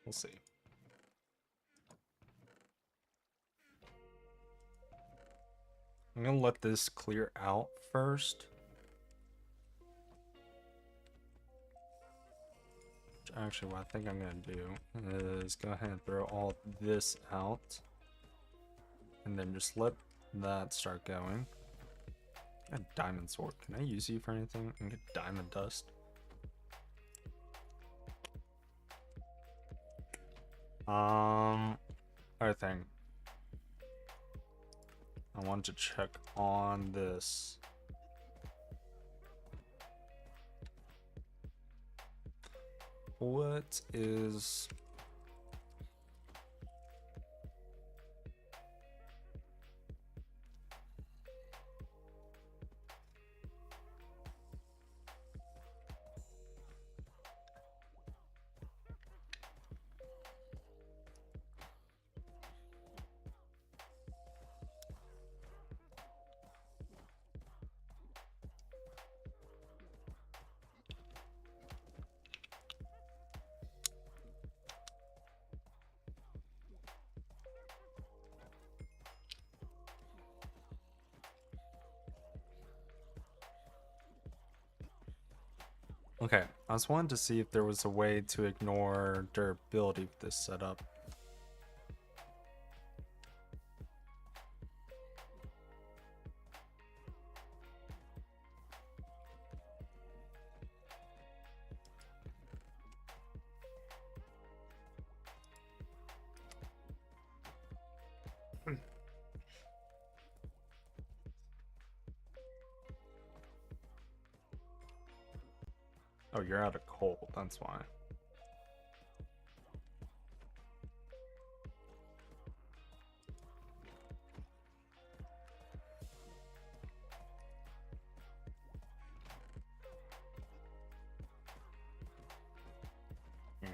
We'll see. I'm gonna let this clear out first. Actually, what I think I'm gonna do is go ahead and throw all this out. And then just let that start going. I got a diamond sword. Can I use you for anything? I can get diamond dust. Other thing. I want to check on this. What is... Okay, I just wanted to see if there was a way to ignore durability with this setup. Oh, you're out of coal, that's why. Yeah.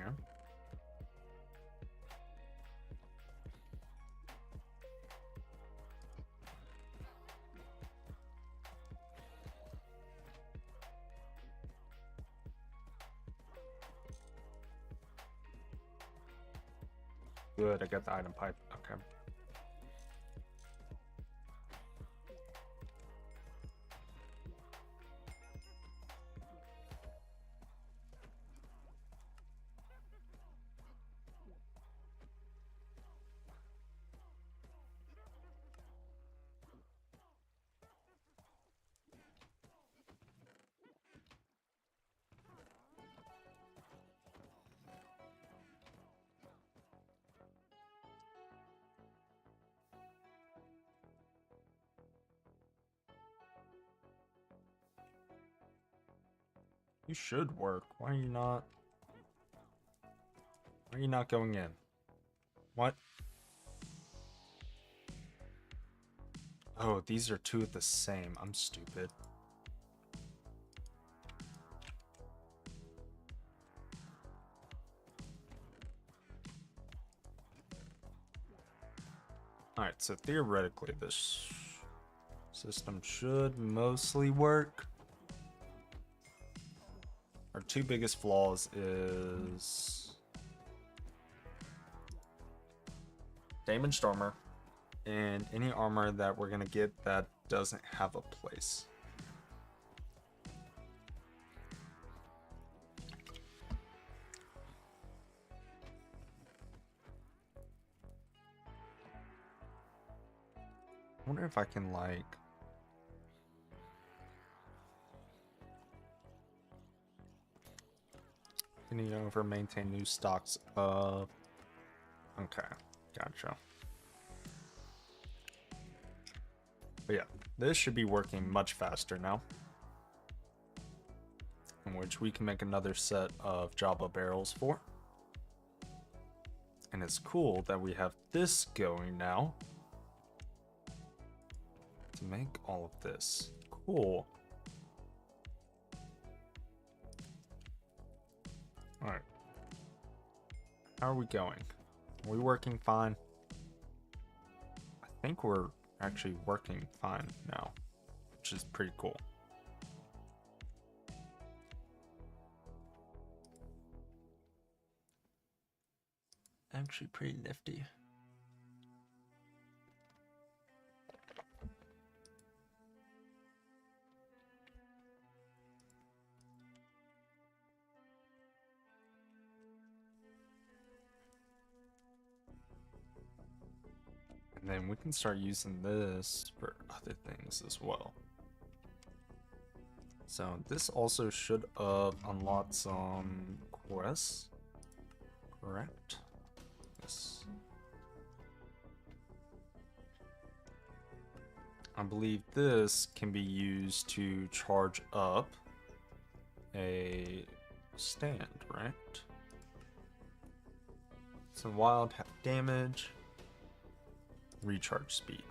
Good, I got the item pipe. Okay. You should work. Why are you not? Why are you not going in? What? Oh, these are two of the same. I'm stupid. Alright, so theoretically this system should mostly work. Our two biggest flaws is damaged armor and any armor that we're gonna get that doesn't have a place. I wonder if I can like continue over maintain new stocks of. Okay, gotcha. But yeah, this should be working much faster now. In which we can make another set of Java barrels for. And it's cool that we have this going now. To make all of this. Cool. Alright. How are we going? Are we working fine? I think we're actually working fine now, which is pretty cool. Actually pretty nifty. And then we can start using this for other things as well. So this also should unlock some quests, correct? Yes. I believe this can be used to charge up a stand, right? Some wild half damage. Recharge speed.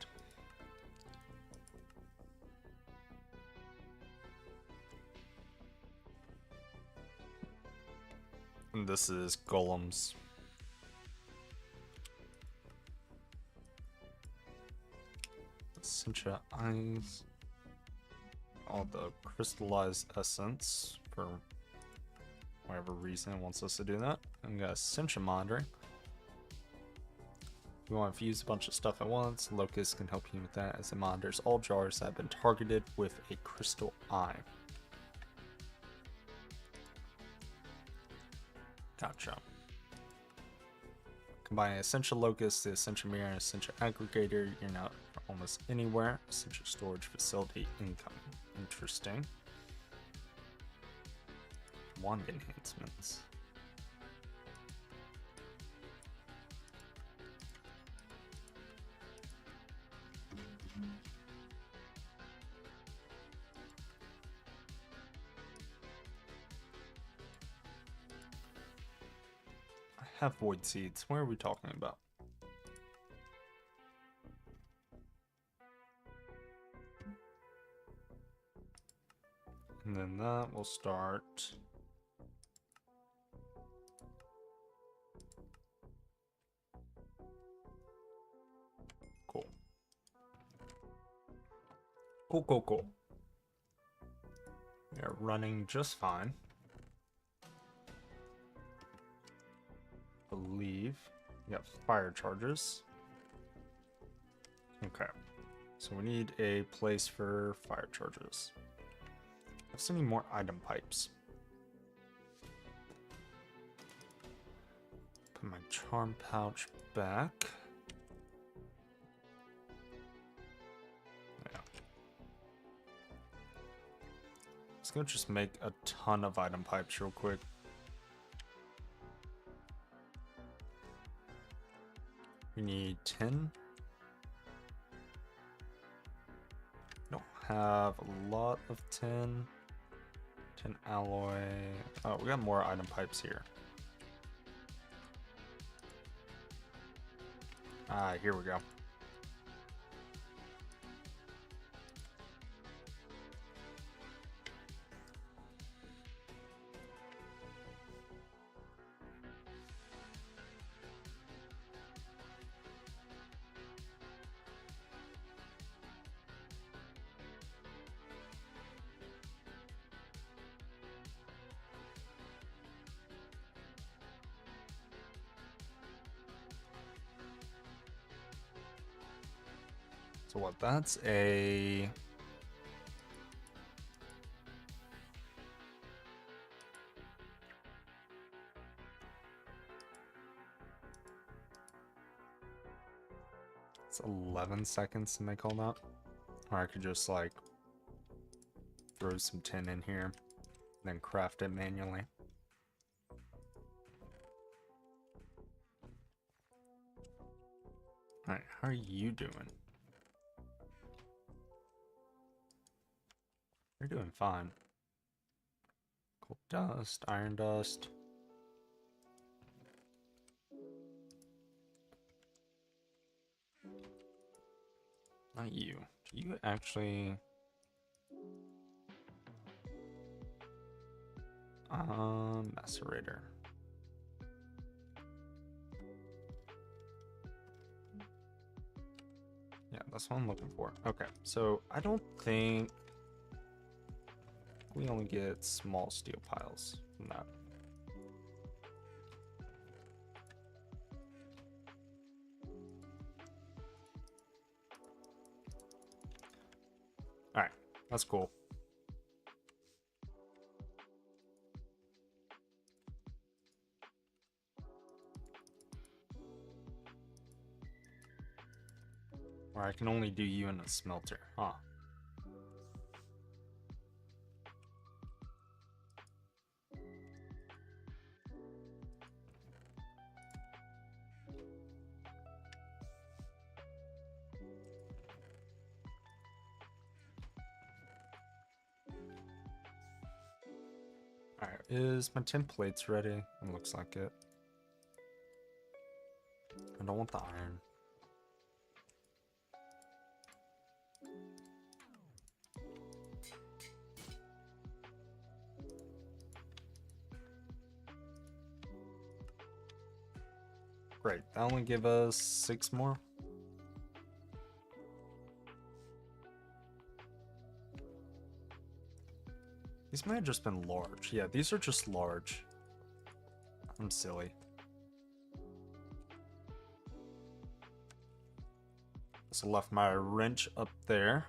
And this is golems. Cincha eyes. All the crystallized essence for whatever reason it wants us to do that. And we got Cincha monitoring. If you want to fuse a bunch of stuff at once, Locust can help you with that as it monitors all jars that have been targeted with a crystal eye. Gotcha. Combine Essential Locust, the Essential Mirror, and Essential Aggregator, you're now almost anywhere. Essential Storage Facility incoming. Interesting. Wand enhancements. I have void seeds. What are we talking about? And then that will start. Cool. Cool. We are running just fine. Believe we got fire charges. Okay, so we need a place for fire charges. Let's need more item pipes. Put my charm pouch back. Yeah. Let's go just make a ton of item pipes real quick. We need 10. Don't have a lot of 10. 10 alloy. Oh, we got more item pipes here. Ah, here we go. So what, that's a... It's 11 seconds to make all that. Or I could just like throw some tin in here, then craft it manually. Alright, how are you doing? You're doing fine. Coal dust, iron dust. Not you. Do you actually... macerator. Yeah, that's what I'm looking for. Okay, so I don't think we only get small steel piles from that. Alright, that's cool. Or I can only do you in a smelter, huh? Alright, is my tin plates ready? It looks like it. I don't want the iron. Great, that only give us 6 more. These might have just been large. Yeah, these are just large. I'm silly. So left my wrench up there.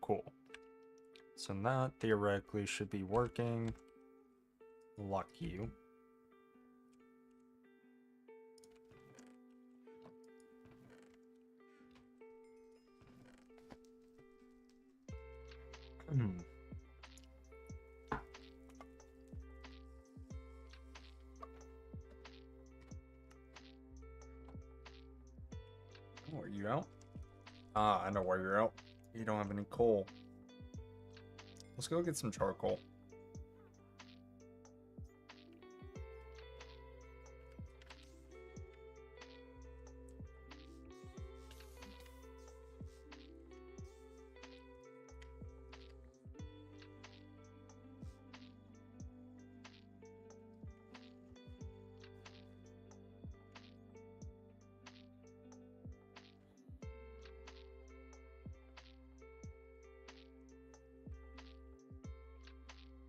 Cool. So that theoretically should be working. Luck you. Oh, are you out? Ah, I know why you're out. You don't have any coal. Let's go get some charcoal.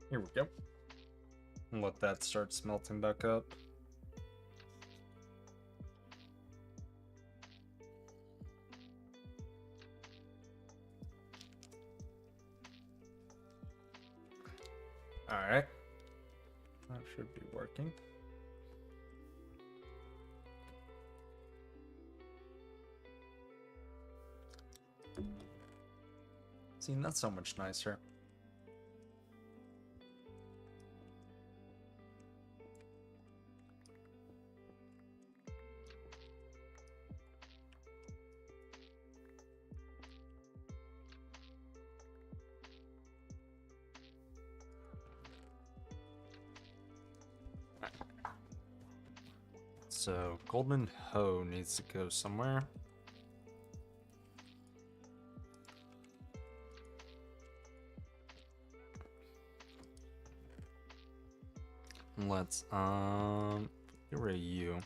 Here we go. And let that start smelting back up. Alright. That should be working. See, that's so much nicer. So, golden hoe needs to go somewhere. let's get rid of you.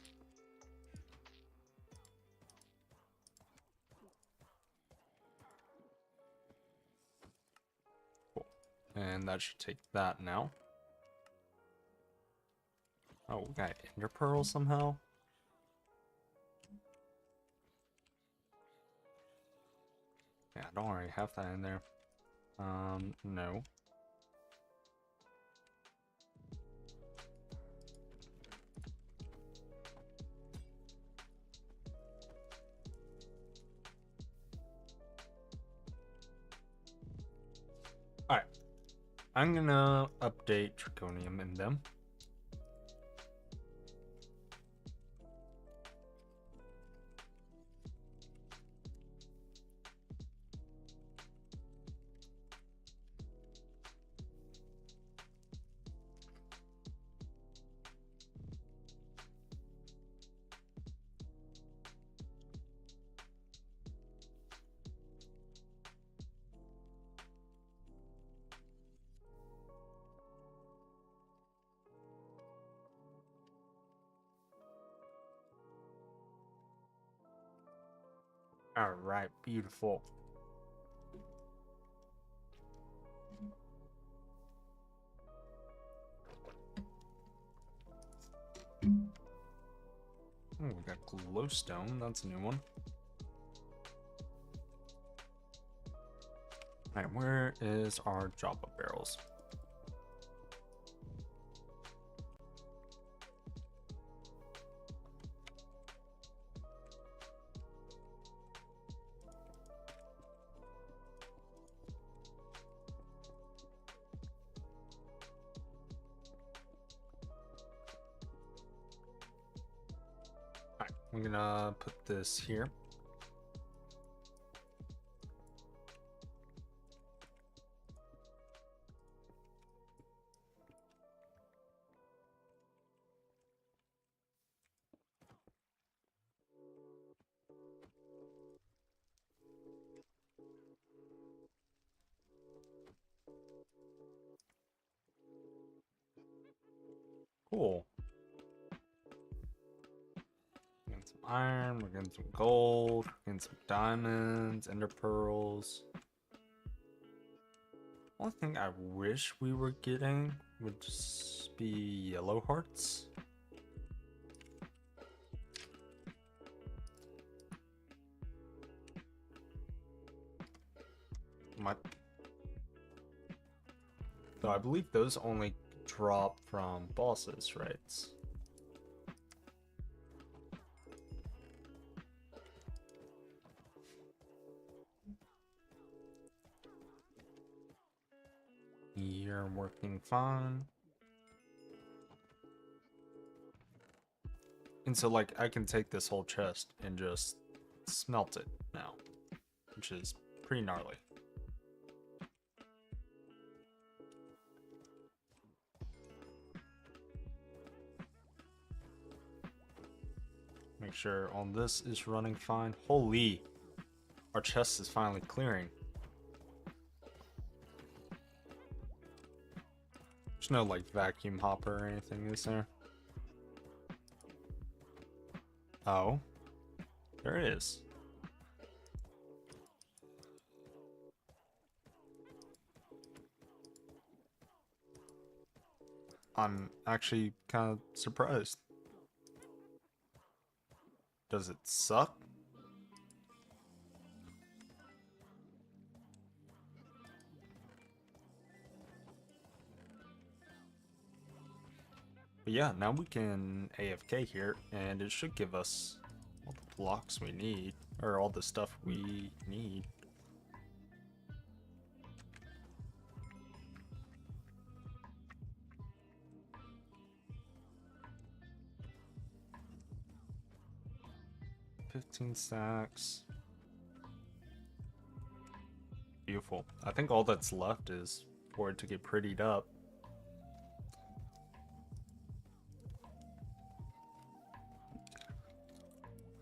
Cool. And that should take that now. Oh, we got ender pearl somehow. Yeah, I don't already have that in there. No. Alright. I'm gonna update Dragonium in them. Alright, beautiful. Oh, we got glowstone. That's a new one. Alright, where is our Java barrels? Alright, I'm gonna put this here. Cool. We're getting some iron, we're getting some gold, we're getting some diamonds, ender pearls. Only thing I wish we were getting would just be yellow hearts. Though I believe those only drop from bosses, right? You're working fine. And so, like, I can take this whole chest and just smelt it now, which is pretty gnarly. Make sure all this is running fine. Holy! Our chest is finally clearing. There's no, like, vacuum hopper or anything, is there? Oh. There it is. I'm actually kind of surprised. Does it suck? But yeah, now we can AFK here, and it should give us all the blocks we need, or all the stuff we need. $15 stacks. Beautiful. I think all that's left is for it to get prettied up.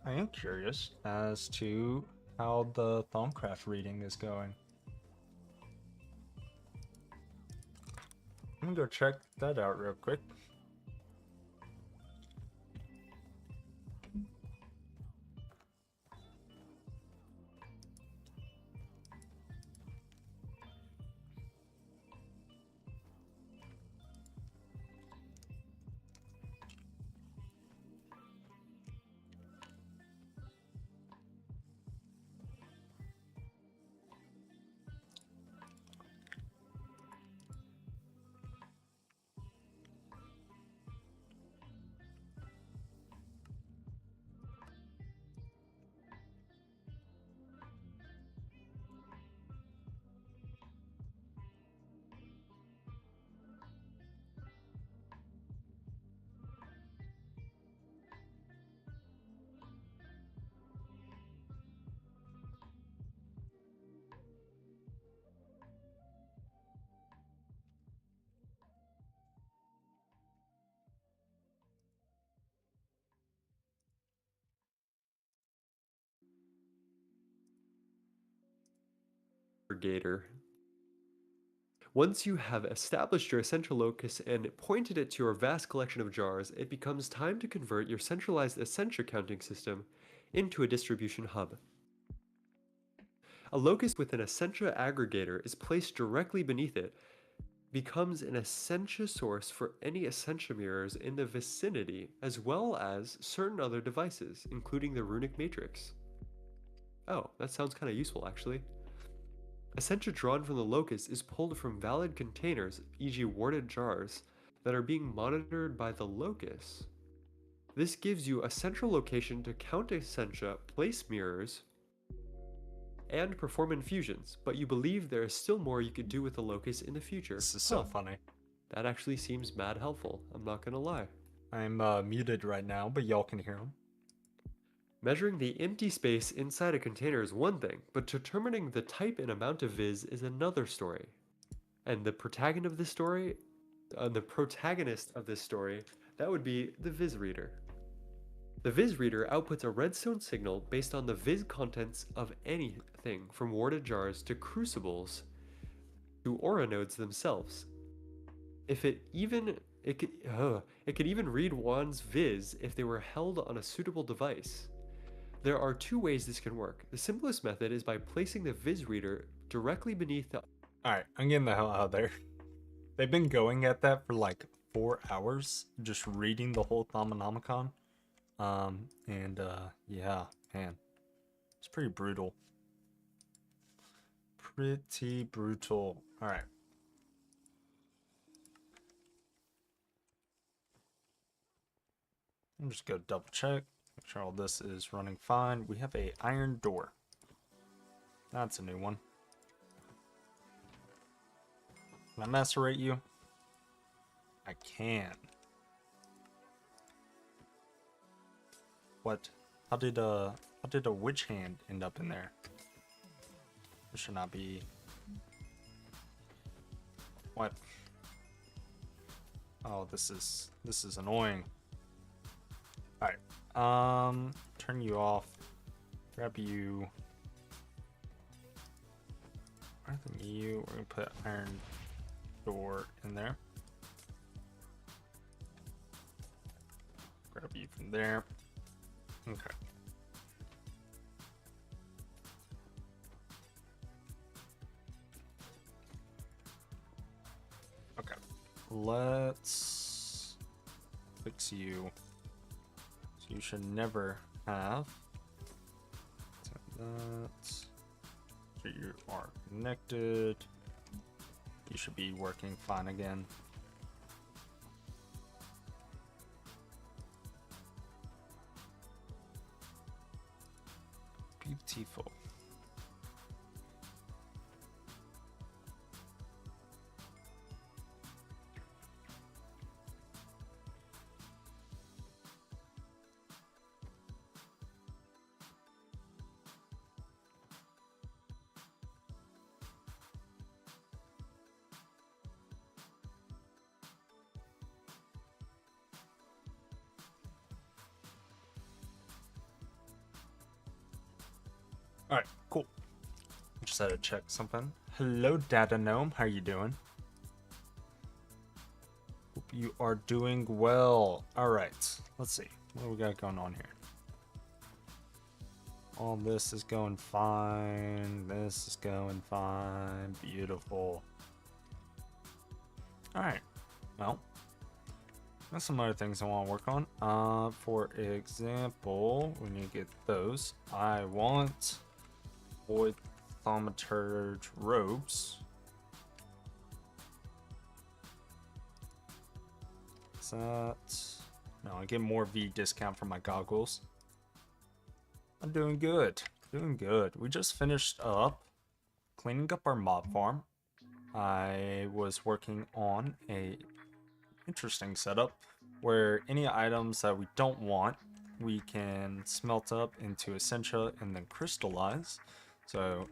I am curious as to how the Thaumcraft reading is going. I'm gonna go check that out real quick. aggregator. Once you have established your essential locus and pointed it to your vast collection of jars, it becomes time to convert your centralized essentia counting system into a distribution hub. A locus with an essentia aggregator is placed directly beneath it, becomes an essentia source for any essentia mirrors in the vicinity, as well as certain other devices, including the runic matrix. Oh, that sounds kind of useful actually. Essentia drawn from the locus is pulled from valid containers, e.g. warded jars, that are being monitored by the locus. This gives you a central location to count essentia, place mirrors, and perform infusions, but you believe there is still more you could do with the locus in the future. This is so funny. That actually seems mad helpful, I'm not gonna lie. I'm muted right now, but y'all can hear him. Measuring the empty space inside a container is one thing, but determining the type and amount of viz is another story. And the protagonist of this story, that would be the viz reader. The viz reader outputs a redstone signal based on the viz contents of anything from warded jars to crucibles to aura nodes themselves. It could even read one's viz if they were held on a suitable device. There are two ways this can work. The simplest method is by placing the viz reader directly beneath the... Alright, I'm getting the hell out of there. They've been going at that for like 4 hours, just reading the whole Thaumonomicon. Yeah, man. It's pretty brutal. Pretty brutal. Alright. I'm just gonna double check. Make sure all this is running fine. We have a iron door. That's a new one. Can I macerate you? I can. What? How did a witch hand end up in there? There should not be. What? Oh, this is annoying. Alright. Turn you off. Grab you. Rather than you, we're gonna put iron door in there. Grab you from there. Okay. Okay. Let's fix you. So you should never have. That. So you are connected. You should be working fine again. Beautiful. Alright, cool. Just had to check something. Hello, Data Gnome. How you doing? Hope you are doing well. Alright, let's see. What do we got going on here? All this is going fine. This is going fine. Beautiful. Alright. Well, there's some other things I want to work on. For example, we need to get those. I want void thaumaturge robes. Is that... No, I get more V discount for my goggles. I'm doing good. Doing good. We just finished up cleaning up our mob farm. I was working on a interesting setup where any items that we don't want, we can smelt up into essentia and then crystallize. So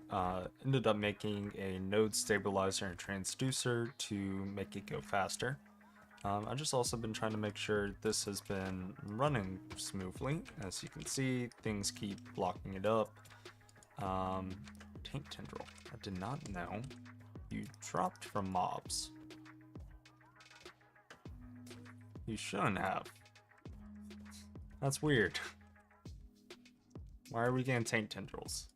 ended up making a node stabilizer and transducer to make it go faster. I've just also been trying to make sure this has been running smoothly. As you can see, things keep blocking it up. Taint tendril. I did not know you dropped from mobs. You shouldn't have. That's weird. Why are we getting taint tendrils?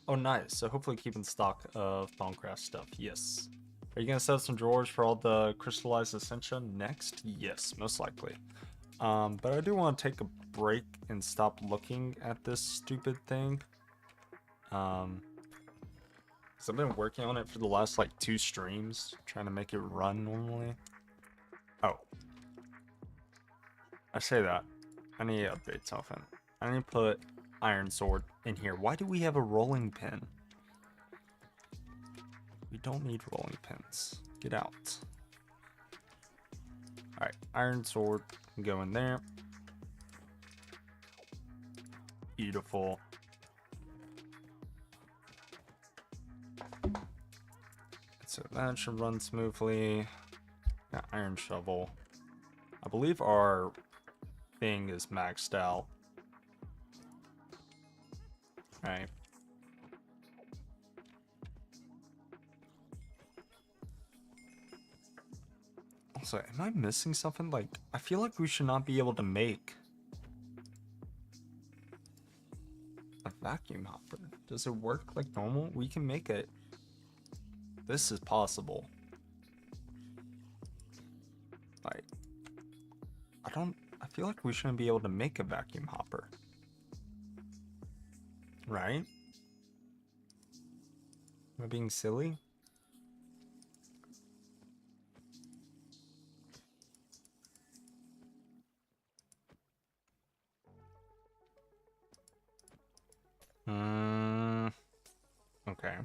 Oh, nice. So hopefully keeping stock of Bonecraft stuff. Yes. Are you gonna set up some drawers for all the crystallized essentia next? Yes, most likely. But I do want to take a break and stop looking at this stupid thing. Because I've been working on it for the last like 2 streams, trying to make it run normally. Oh. I say that. I need to update something. I need to put iron sword in here. Why do we have a rolling pin? We don't need rolling pins. Get out. Alright, iron sword can go in there. Beautiful. So that should run smoothly. Got iron shovel. I believe our thing is maxed out. Right. Also, am I missing something? Like, I feel like we should not be able to make a vacuum hopper. Does it work like normal? We can make it. This is possible. Like, I feel like we shouldn't be able to make a vacuum hopper. Right? Am I being silly? Okay.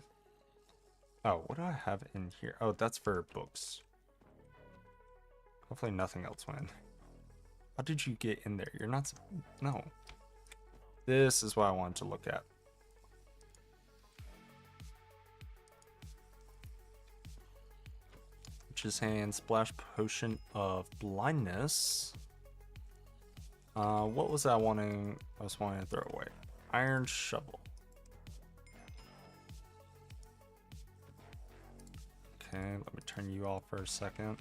Oh, what do I have in here? Oh, that's for books. Hopefully nothing else went in. How did you get in there? You're not... No. This is what I wanted to look at. Witch's Hand, Splash Potion of Blindness. What was I wanting? I was wanting to throw away. Iron Shovel. Okay, let me turn you off for a second.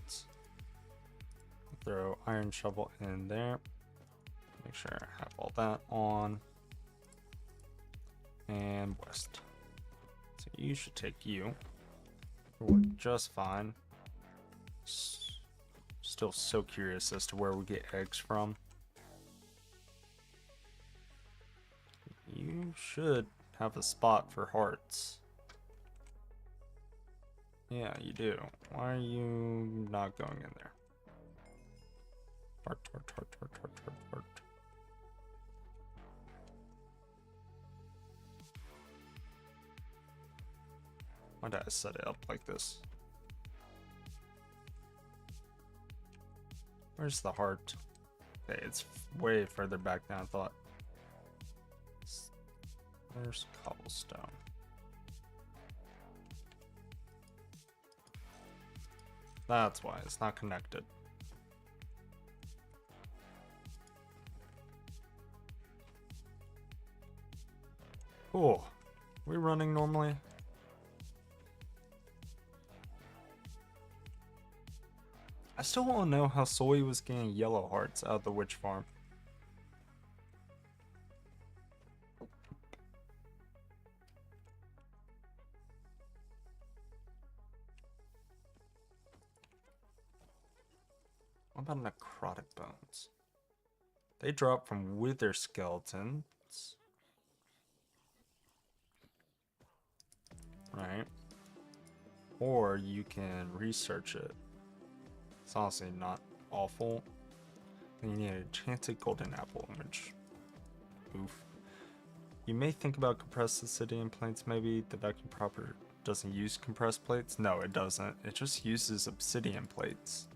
Throw Iron Shovel in there. Make sure I have all that on. And West. So you should take you. Work just fine. Still so curious as to where we get eggs from. You should have a spot for hearts. Yeah, you do. Why are you not going in there? Heart, heart, heart, heart, heart, heart, heart. Why did I set it up like this? Where's the heart? Okay, it's way further back than I thought. Where's cobblestone? That's why it's not connected. Cool. We running normally? I still want to know how Soy was getting yellow hearts out of the witch farm. What about necrotic bones? They drop from wither skeletons. Right. Or you can research it. It's honestly not awful. Then you need an enchanted golden apple image. Oof. You may think about compressed obsidian plates, maybe. The vacuum proper doesn't use compressed plates. No, it doesn't. It just uses obsidian plates.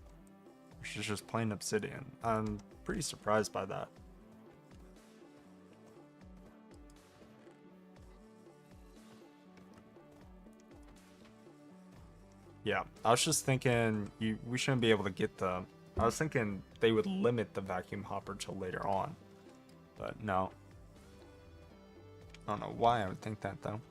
Which is just plain obsidian. I'm pretty surprised by that. Yeah, I was just thinking we shouldn't be able to get the... I was thinking they would limit the vacuum hopper till later on. But no. I don't know why I would think that though.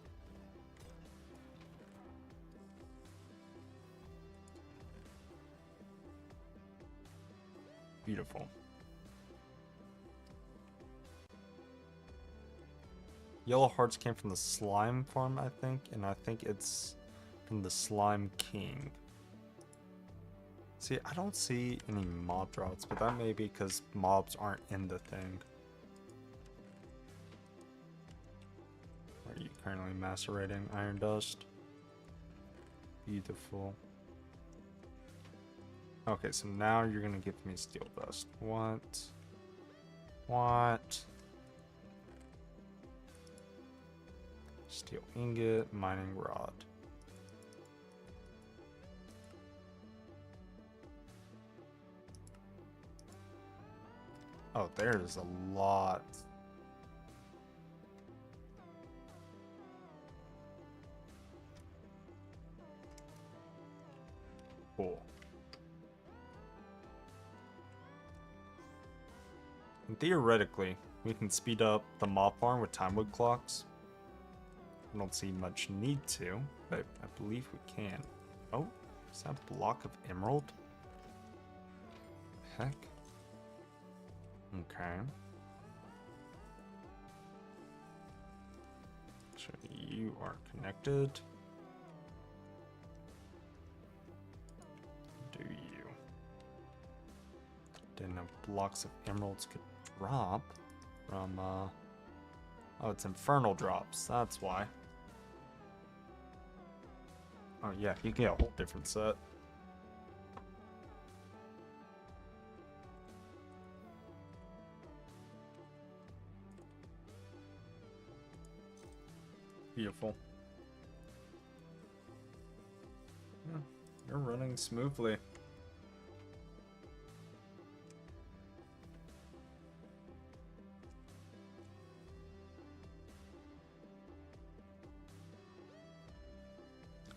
Beautiful. Yellow hearts came from the slime farm, I think, and I think it's from the slime king. See, I don't see any mob drops, but that may be because mobs aren't in the thing. Are you currently macerating iron dust? Beautiful. Okay, so now you're gonna give me steel dust. What? What? Steel ingot, mining rod. Oh, there's a lot. Cool. And theoretically, we can speed up the mob farm with time wood clocks. I don't see much need to, but I believe we can. Oh, is that a block of emerald? Heck. Okay. So you are connected. Do you? Didn't know blocks of emeralds could drop from, oh, it's infernal drops. That's why. Oh, yeah, you get a whole different set. Beautiful. Yeah, you're running smoothly.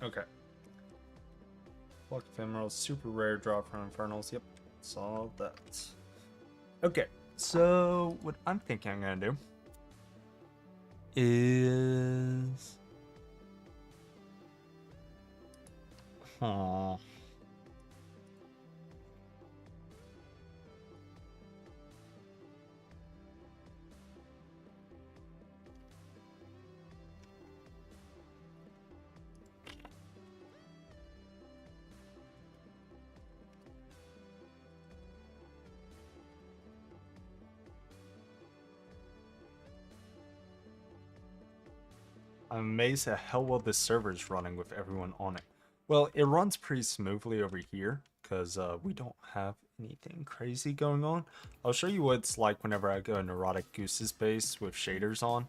Okay. Block of emeralds, super rare drop from infernals. Yep, saw that. Okay, so what I'm thinking I'm gonna do is, I'm amazed at how well this server is running with everyone on it. Well, it runs pretty smoothly over here because we don't have anything crazy going on. I'll show you what it's like whenever I go Neurotic Goose's base with shaders on.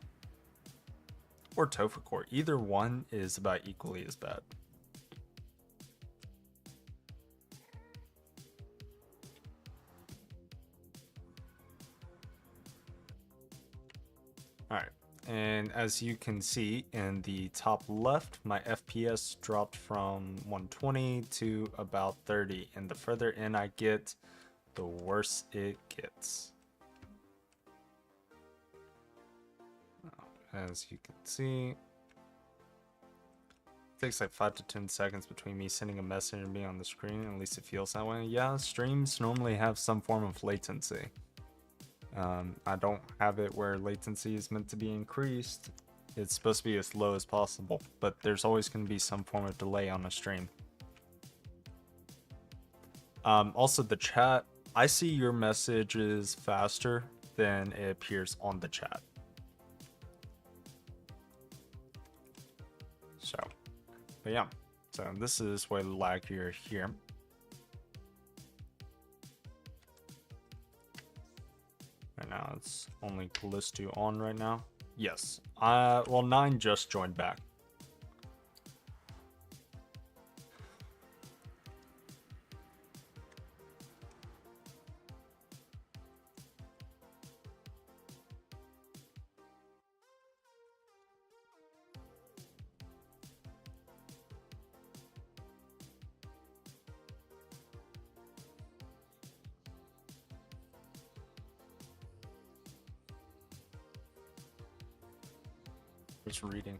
Or Topher Core. Either one is about equally as bad. Alright. And as you can see in the top left, my FPS dropped from 120 to about 30. And the further in I get, the worse it gets. As you can see, it takes like 5 to 10 seconds between me sending a message and being on the screen. At least it feels that way. Yeah, streams normally have some form of latency. I don't have it where latency is meant to be increased. It's supposed to be as low as possible, but there's always going to be some form of delay on a stream. Also, the chat, I see your messages faster than it appears on the chat. So, but yeah, so this is way laggier here. Right now it's only Callisto on right now. Yes. Well, 9 just joined back. Just reading.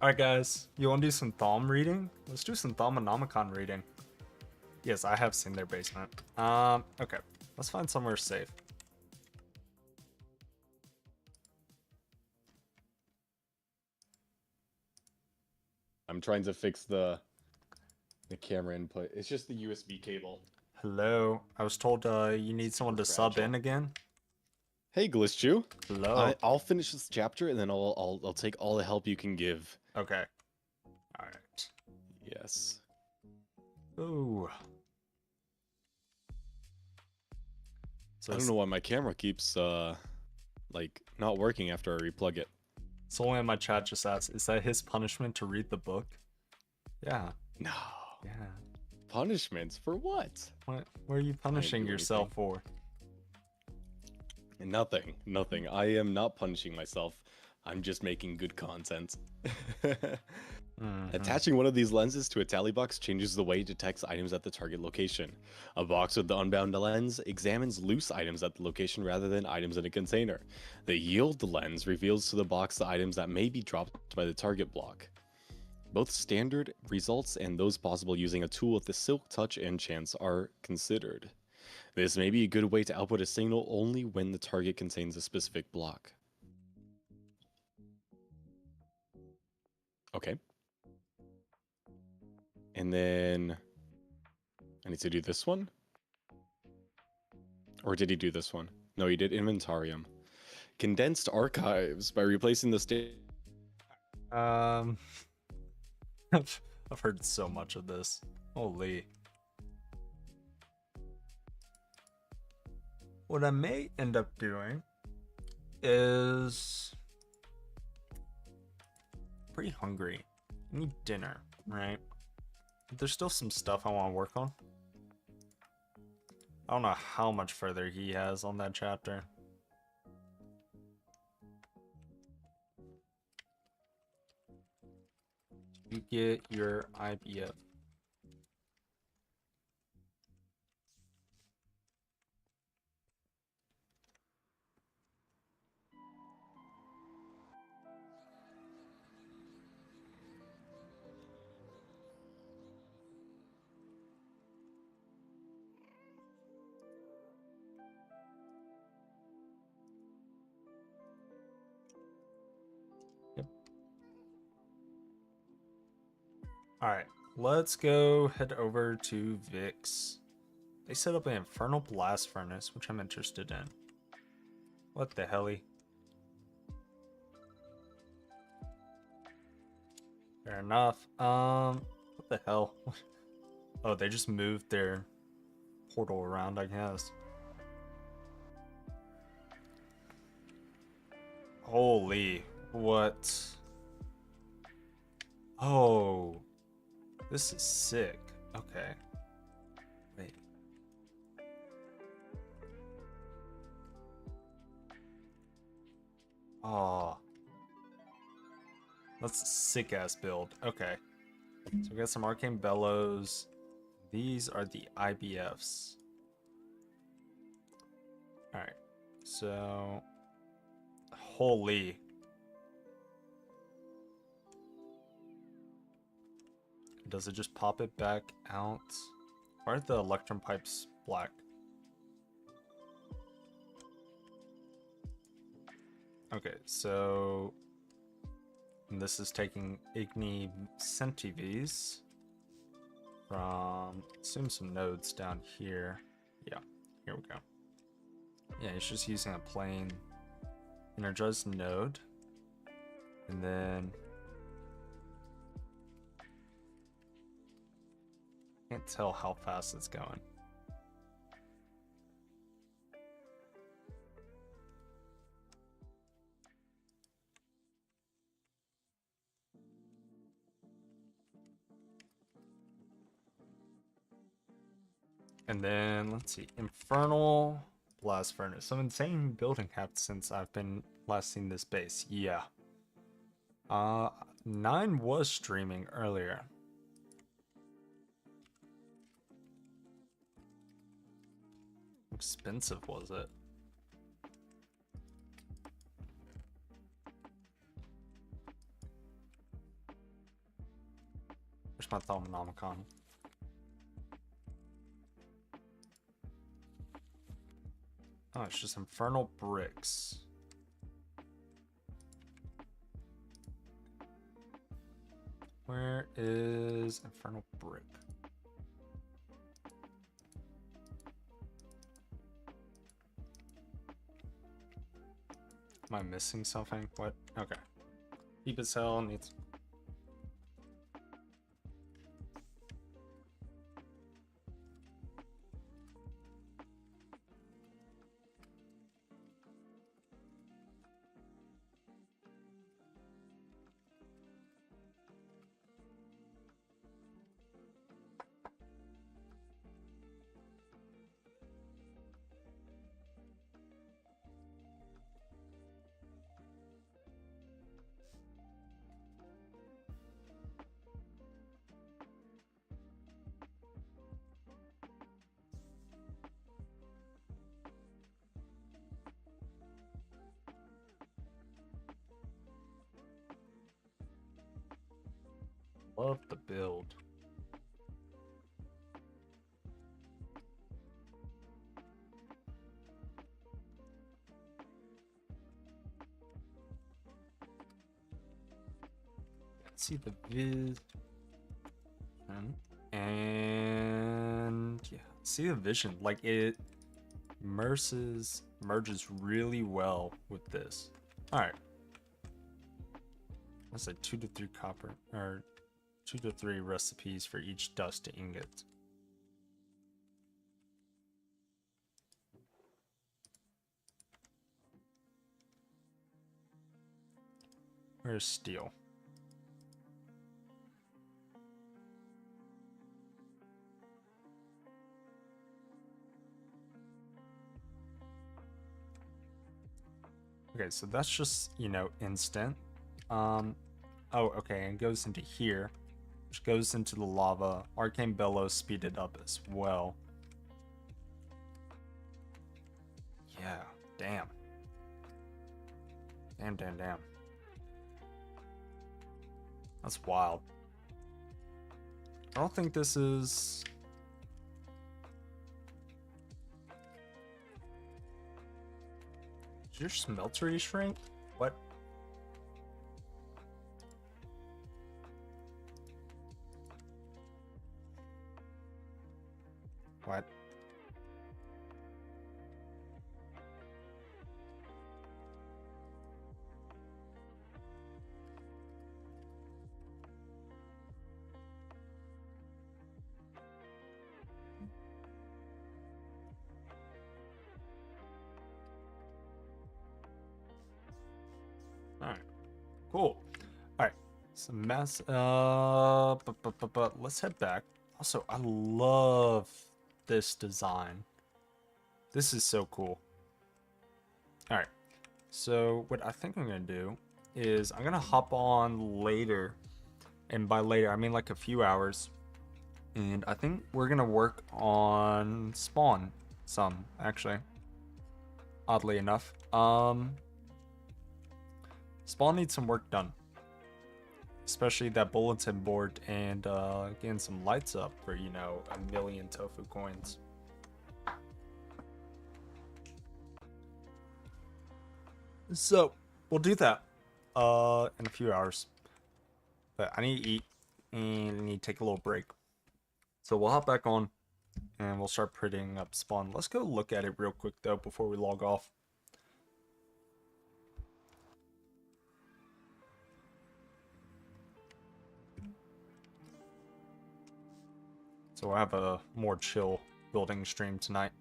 Alright guys, you want to do some Thom reading? Let's do some Thomonomicon reading. Yes, I have seen their basement. Okay. Let's find somewhere safe. I'm trying to fix the camera input. It's just the USB cable. Hello. I was told you need someone to sub in again. Hey, Glitchu. Hello. I'll finish this chapter and then I'll take all the help you can give. Okay. All right. Yes. Ooh. So I don't know why my camera keeps like not working after I replug it. Someone in my chat just asked, is that his punishment to read the book? Yeah. No. Yeah. Punishments for what? What are you punishing yourself for? Nothing. Nothing. I am not punishing myself. I'm just making good content. Attaching one of these lenses to a tally box changes the way it detects items at the target location. A box with the unbound lens examines loose items at the location rather than items in a container. The yield lens reveals to the box the items that may be dropped by the target block. Both standard results and those possible using a tool with the Silk Touch and Chance are considered. This may be a good way to output a signal only when the target contains a specific block. Okay. And then I need to do this one? Or did he do this one? No, he did Inventarium. Condensed archives by replacing the state. I've heard so much of this. Holy. What I may end up doing is pretty hungry. I need dinner, right? But there's still some stuff I want to work on. I don't know how much further he has on that chapter. You get your IBF. Alright, let's go head over to Vix. They set up an infernal blast furnace, which I'm interested in. What the helly? Fair enough. What the hell? Oh, they just moved their portal around, I guess. Holy, what? Oh. This is sick. Okay. Wait. Oh. That's a sick ass build. Okay. So we got some arcane bellows. These are the IBFs. Alright. So holy. Does it just pop it back out? Why are the electrum pipes black? Okay, so this is taking Igni Centivis from, assume some nodes down here. Yeah, here we go. Yeah, it's just using a plain energized node. And then can't tell how fast it's going. And then let's see, Infernal Blast Furnace. Some insane building happened since I've been last seen this base. Yeah. 9 was streaming earlier. expensive was it? Where's my Thaumonomicon? Oh, it's just infernal bricks. Where is infernal brick? Am I missing something? What? Okay. Deep as hell needs. Love the build. See the vision, and yeah, see the vision. Like it merges really well with this. All right, let's say 2 to 3 copper, or 2 to 3 recipes for each dust ingot. Where's steel? Okay, so that's just, you know, instant. Oh, okay, and it goes into here, which goes into the lava. Arcane Bellows speeded up as well. Yeah, damn. Damn. That's wild. I don't think this is... Did your smeltery shrink? What? What? Alright. Cool. Alright. Some mess. But let's head back. Also, I love this design. This is so cool. Alright. So, what I think I'm going to do is I'm going to hop on later. And by later, I mean like a few hours. And I think we're going to work on spawn some, actually. Oddly enough. Spawn needs some work done. Especially that bulletin board and getting some lights up for, you know, 1,000,000 tofu coins. So, we'll do that in a few hours. But I need to eat and I need to take a little break. So we'll hop back on and we'll start prettying up spawn. Let's go look at it real quick though before we log off. So we'll have a more chill building stream tonight.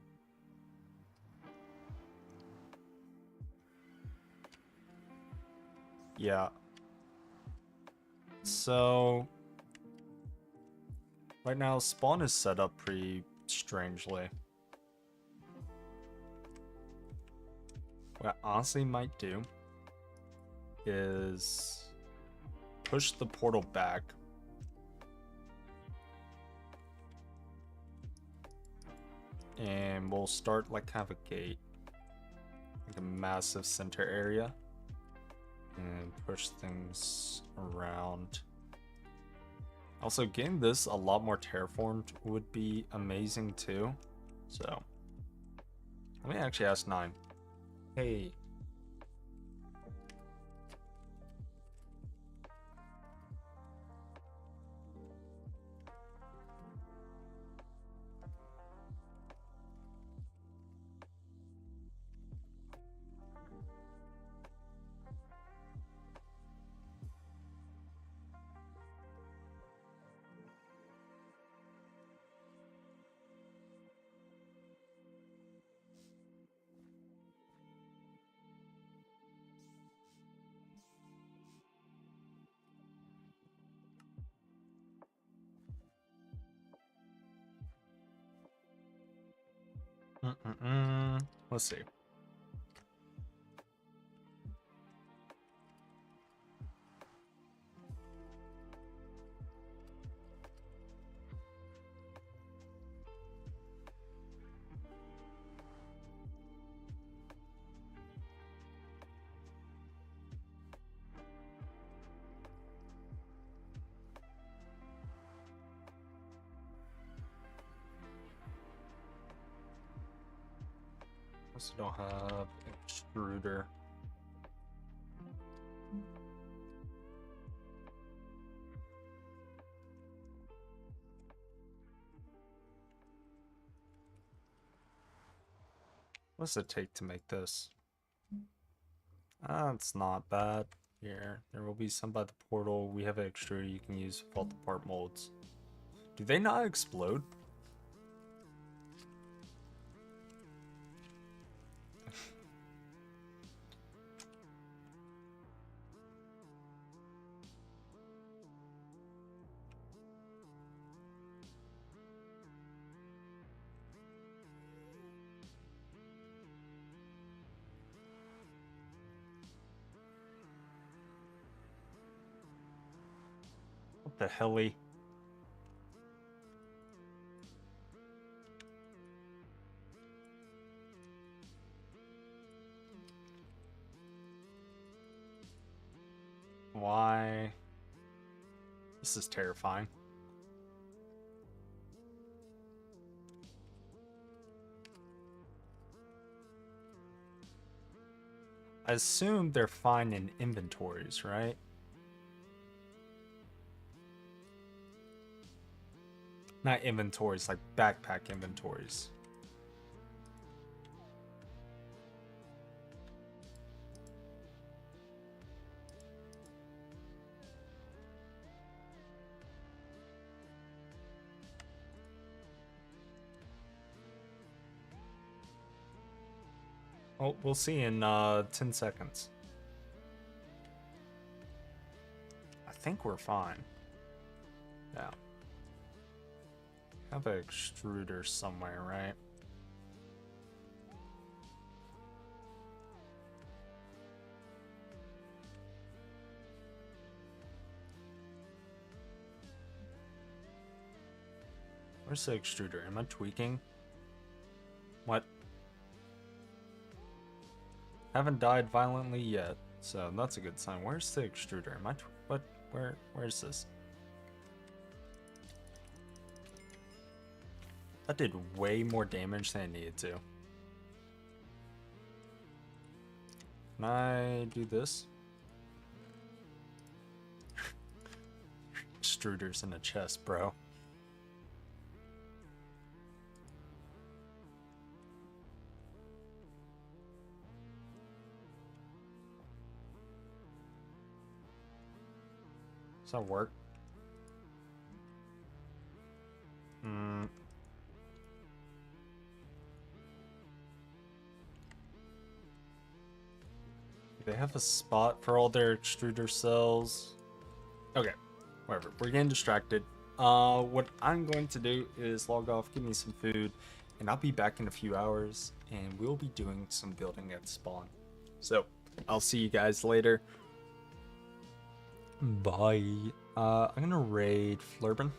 Yeah. So right now spawn is set up pretty strangely. What I honestly might do is push the portal back. and we'll start like kind of a gate, like a massive center area, and push things around. Also, getting this a lot more terraformed would be amazing too. So let me actually ask 9. Hey. Let's see. Also don't have extruder. What's it take to make this? It's not bad. Here, there will be some by the portal. We have an extruder you can use with all the part molds. Do they not explode? What the helly? Why? This is terrifying. I assume they're fine in inventories, right? Not inventories, like backpack inventories. Oh, we'll see in 10 seconds. I think we're fine. Yeah. Have an extruder somewhere, right? Where's the extruder? Am I tweaking? What? Haven't died violently yet, so that's a good sign. Where's the extruder? Am I what? Where's this? That did way more damage than it needed to. Can I do this? Extruders in a chest, bro. Does that work? They have a spot for all their extruder cells. Okay, whatever. We're getting distracted. What I'm going to do is log off, give me some food, and I'll be back in a few hours, and we'll be doing some building at spawn. So, I'll see you guys later. Bye. I'm gonna raid Flurben.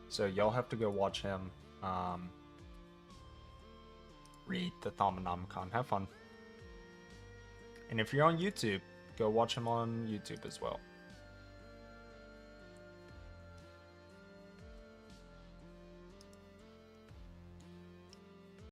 So y'all have to go watch him read the Thaumonomicon. Have fun. And if you're on YouTube, go watch him on YouTube as well.